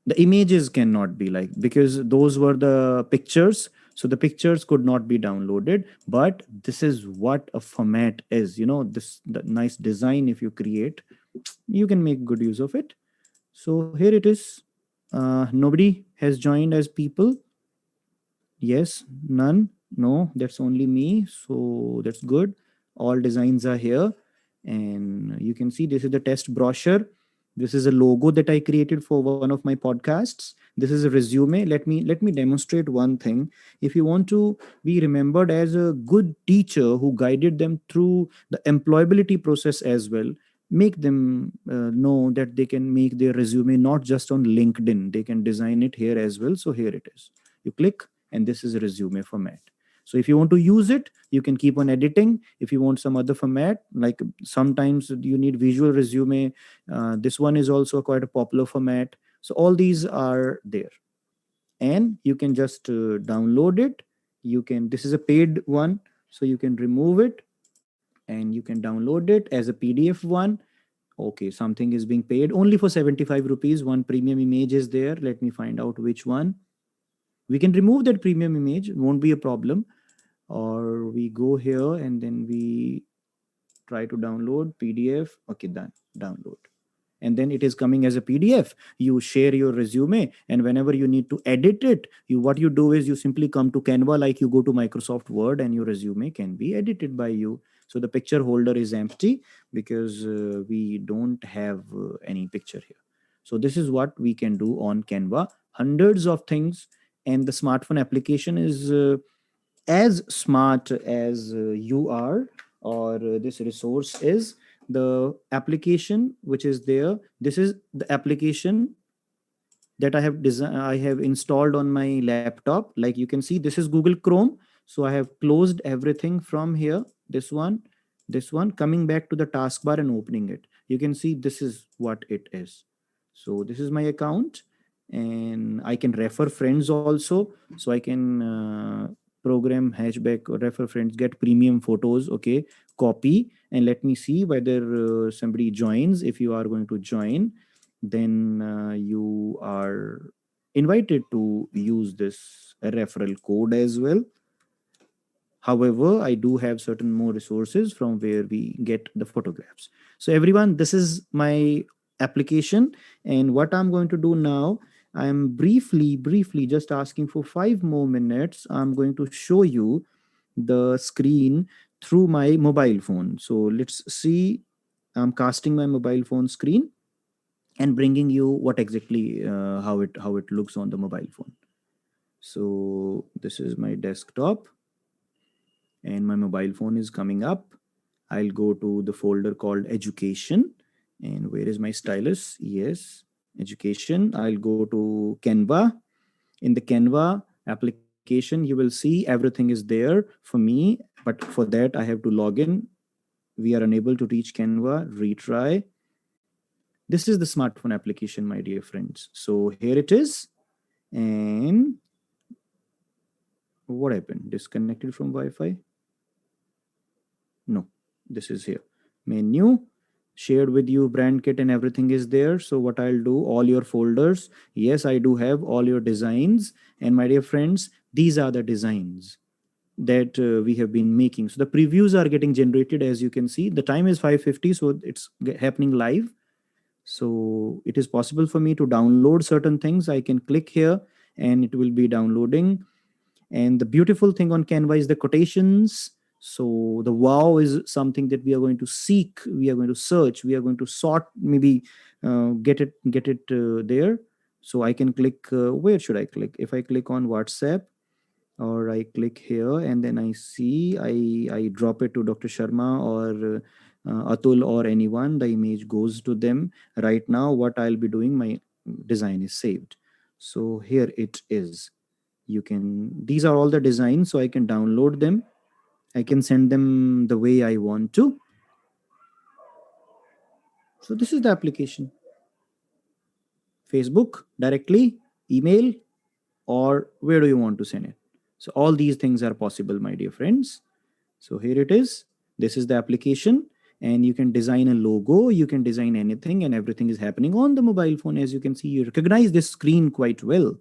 The images cannot be like, because those were the pictures, so the pictures could not be downloaded. But this is what a format is, this the nice design. If you create, you can make good use of it. So here it is. Nobody has joined as people. Yes, none. No, that's only me. So that's good. All designs are here. And you can see this is the test brochure. This is a logo that I created for one of my podcasts. This is a resume. Let me demonstrate one thing. If you want to be remembered as a good teacher who guided them through the employability process as well, make them know that they can make their resume not just on LinkedIn. They can design it here as well. So here it is. You click, and this is a resume format. So if you want to use it, you can keep on editing. If you want some other format, like sometimes you need visual resume, this one is also quite a popular format. So all these are there, and you can just download it. This is a paid one, so you can remove it and you can download it as a PDF one. Okay, something is being paid only for 75 rupees. One premium image is there. Let me find out which one. We can remove that premium image, won't be a problem. Or we go here and then we try to download PDF. Okay, done, download. And then it is coming as a PDF. You share your resume, and whenever you need to edit it, what you do is you simply come to Canva, like you go to Microsoft Word, and your resume can be edited by you. So the picture holder is empty because we don't have any picture here. So this is what we can do on Canva. Hundreds of things, and the smartphone application is as smart as you are, or this resource is. The application which is there, this is the application that I have installed on my laptop. Like you can see, this is Google Chrome. So I have closed everything from here. This one coming back to the taskbar and opening it. You can see this is what it is. So this is my account, and I can refer friends also. So I can program hatchback or refer friends, get premium photos. Okay, copy, and let me see whether somebody joins. If you are going to join, then you are invited to use this referral code as well. However, I do have certain more resources from where we get the photographs. So everyone, this is my application. And what I'm going to do now, I'm briefly just asking for 5 more minutes. I'm going to show you the screen through my mobile phone. So let's see. I'm casting my mobile phone screen and bringing you what exactly how it looks on the mobile phone. So this is my desktop, and my mobile phone is coming up. I'll go to the folder called education. And where is my stylus? Yes, education. I'll go to Canva. In the Canva application, you will see everything is there for me. But for that, I have to log in. We are unable to reach Canva. Retry. This is the smartphone application, my dear friends. So here it is. And what happened? Disconnected from Wi-Fi? No, this is here. Menu, shared with you, brand kit, and everything is there. So what I'll do, all your folders. Yes, I do have all your designs. And my dear friends, these are the designs that we have been making. So the previews are getting generated, as you can see. The time is 5:50, so it's happening live. So it is possible for me to download certain things. I can click here and it will be downloading. And the beautiful thing on Canva is the quotations. So the wow is something that we are going to seek, we are going to search, we are going to sort, maybe get it there. So I can click, where should I click? If I click on WhatsApp, or I click here, and then I see, I drop it to Dr. Sharma or Atul or anyone, the image goes to them. Right now, what I'll be doing, my design is saved. So here it is. These are all the designs, so I can download them. I can send them the way I want to. So this is the application. Facebook directly, email, or where do you want to send it? So all these things are possible, my dear friends. So here it is. This is the application. and you can design a logo, you can design anything, and everything is happening on the mobile phone. As you can see, you recognize this screen quite well.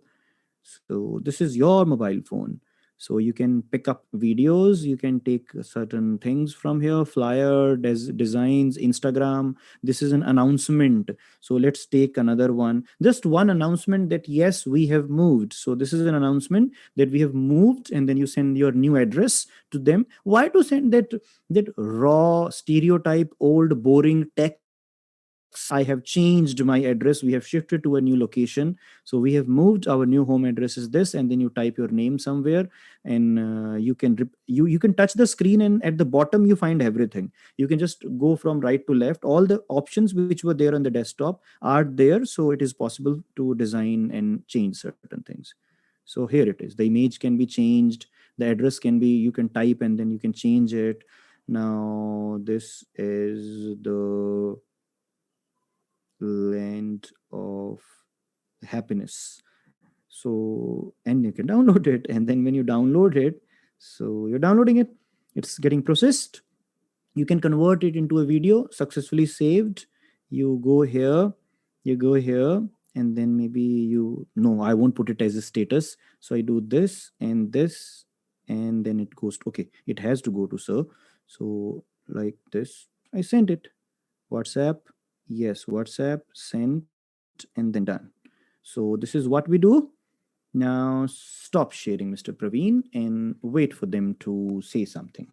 So this is your mobile phone. So you can pick up videos, you can take certain things from here, flyer, designs, Instagram. This is an announcement. So let's take another one. Just one announcement that yes, we have moved. So this is an announcement that we have moved, and then you send your new address to them. Why to send that raw, stereotype, old, boring text? I have changed my address. We have shifted to a new location. So we have moved. Our new home address is this, and then you type your name somewhere, and you can touch the screen, and at the bottom you find everything. You can just go from right to left. All the options which were there on the desktop are there, so it is possible to design and change certain things. So here it is. The image can be changed. The address can be, you can type and then you can change it. Now this is the land of happiness. So, and you can download it, and then when you download it, so you're downloading it, it's getting processed. You can convert it into a video, successfully saved. You go here, and then maybe no, I won't put it as a status. So I do this, and then it goes to, okay, it has to go to sir. So like this, I send it. WhatsApp, yes, WhatsApp, sent, and then done. So this is what we do. Now stop sharing, Mr. Praveen, and wait for them to say something.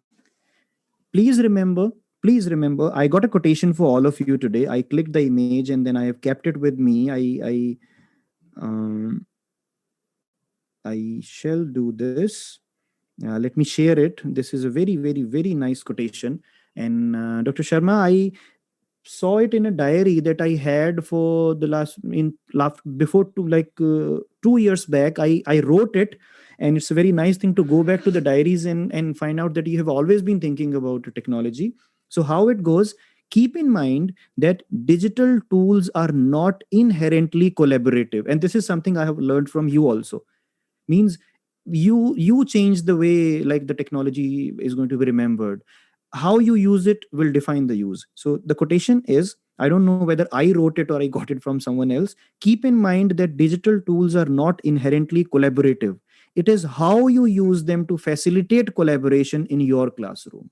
Please remember, I got a quotation for all of you today. I clicked the image and then I have kept it with me. I shall do this. Let me share it. This is a very, very, very nice quotation. And Dr. Sharma, I saw it in a diary that I had for the before 2 years back. I wrote it, and it's a very nice thing to go back to the diaries and find out that you have always been thinking about technology. So how it goes, keep in mind that digital tools are not inherently collaborative. And this is something I have learned from you also. Means you change the way like the technology is going to be remembered. How you use it will define the use. So the quotation is, I don't know whether I wrote it or I got it from someone else. Keep in mind that digital tools are not inherently collaborative. It is how you use them to facilitate collaboration in your classroom.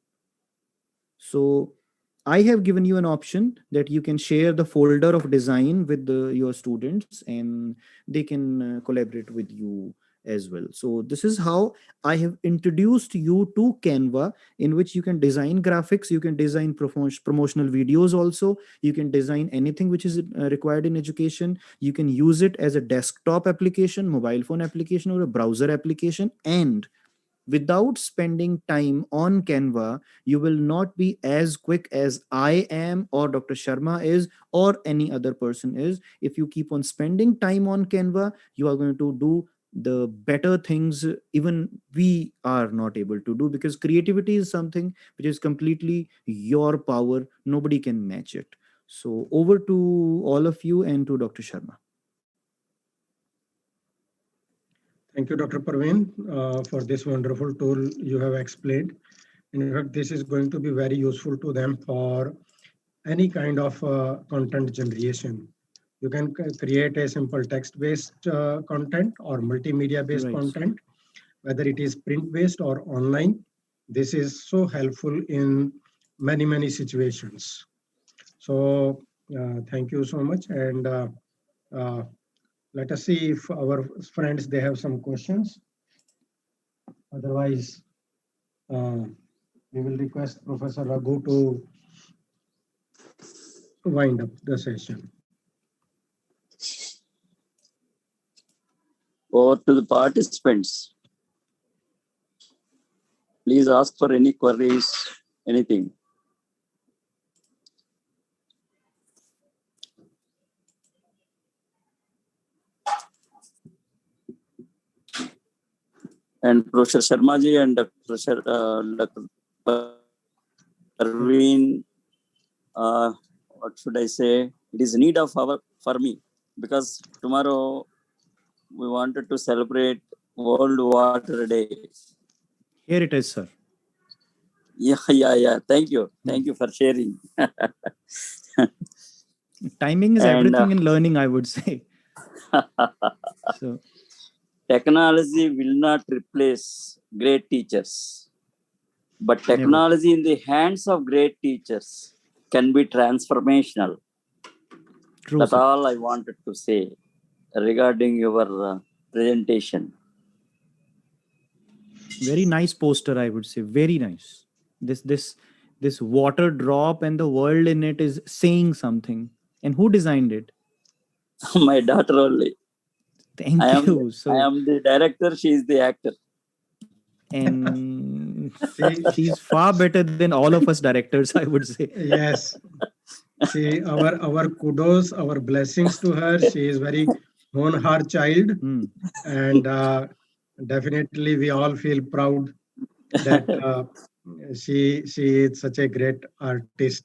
So I have given you an option that you can share the folder of design with your students, and they can collaborate with you as well. So this is how I have introduced you to Canva, in which you can design graphics, you can design promotional videos also, you can design anything which is required in education. You can use it as a desktop application, mobile phone application, or a browser application. And without spending time on Canva, you will not be as quick as I am, or Dr. Sharma is, or any other person is. If you keep on spending time on Canva, you are going to do the better things even we are not able to do, because creativity is something which is completely your power. Nobody can match it. So over to all of you and to Dr. Sharma. Thank you, Dr. Parveen, for this wonderful tool you have explained. In fact, this is going to be very useful to them for any kind of content generation. You can create a simple text-based content or multimedia-based content, whether it is print-based or online. This is so helpful in many, many situations. So thank you so much. And let us see if our friends, they have some questions. Otherwise, we will request Professor Raghu to wind up the session. Over to the participants. Please ask for any queries, anything. And Professor Sharma ji and Dr. Parveen, what should I say? It is need of for me, because tomorrow we wanted to celebrate World Water Day. Here it is, sir. Yeah. Thank you for sharing. Timing is And, everything in learning, I would say. So technology will not replace great teachers, but never. technology in the hands of great teachers can be transformational. True, That's sir. all I wanted to say regarding your presentation. Very nice poster, I would say. Very nice. This water drop and the world in it is saying something. And who designed it? My daughter only. Thank you. I So, am the director. She is the actor. and See, she's far better than all of us directors, I would say. yes. See, our kudos, our blessings to her. She is very honored child, Hmm. and definitely we all feel proud that she is such a great artist.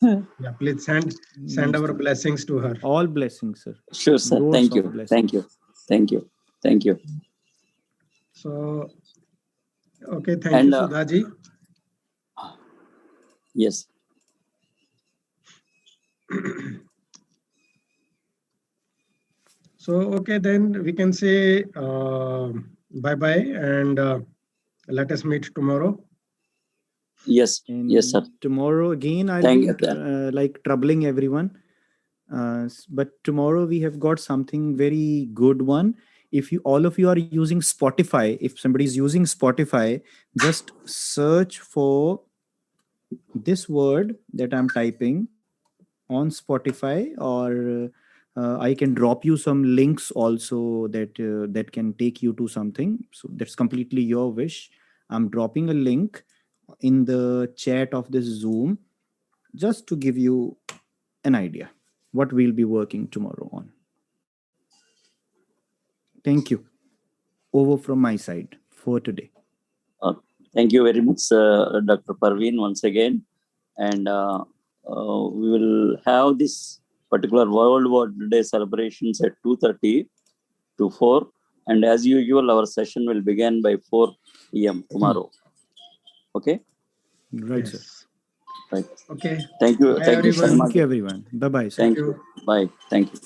Yeah, please send Most our blessings to her. all blessings, sir. Sure, sir. Loads Thank of you. blessings. Thank you. So, okay, thank And you, Sudhaji. yes. So, okay, then we can say bye bye and let us meet tomorrow. Yes, And yes, sir. tomorrow again, I'll Thank be you. like troubling everyone. But tomorrow we have got something very good one. If you all of you are using Spotify, if somebody is using Spotify, just search for this word that I'm typing on Spotify, or I can drop you some links also that can take you to something. So that's completely your wish. I'm dropping a link in the chat of this Zoom just to give you an idea what we'll be working tomorrow on. Thank you. Over from my side for today. Thank you very much, Dr. Parveen, once again. And we will have this particular World War Day celebrations at 2:30 to 4. And as usual, our session will begin by 4 p.m. tomorrow. Okay? Right, Yes. sir. Right. Okay. Thank you. Bye, Thank you, everyone. Sharma. Thank you, everyone. Bye bye, sir. Thank you. Bye. Thank you.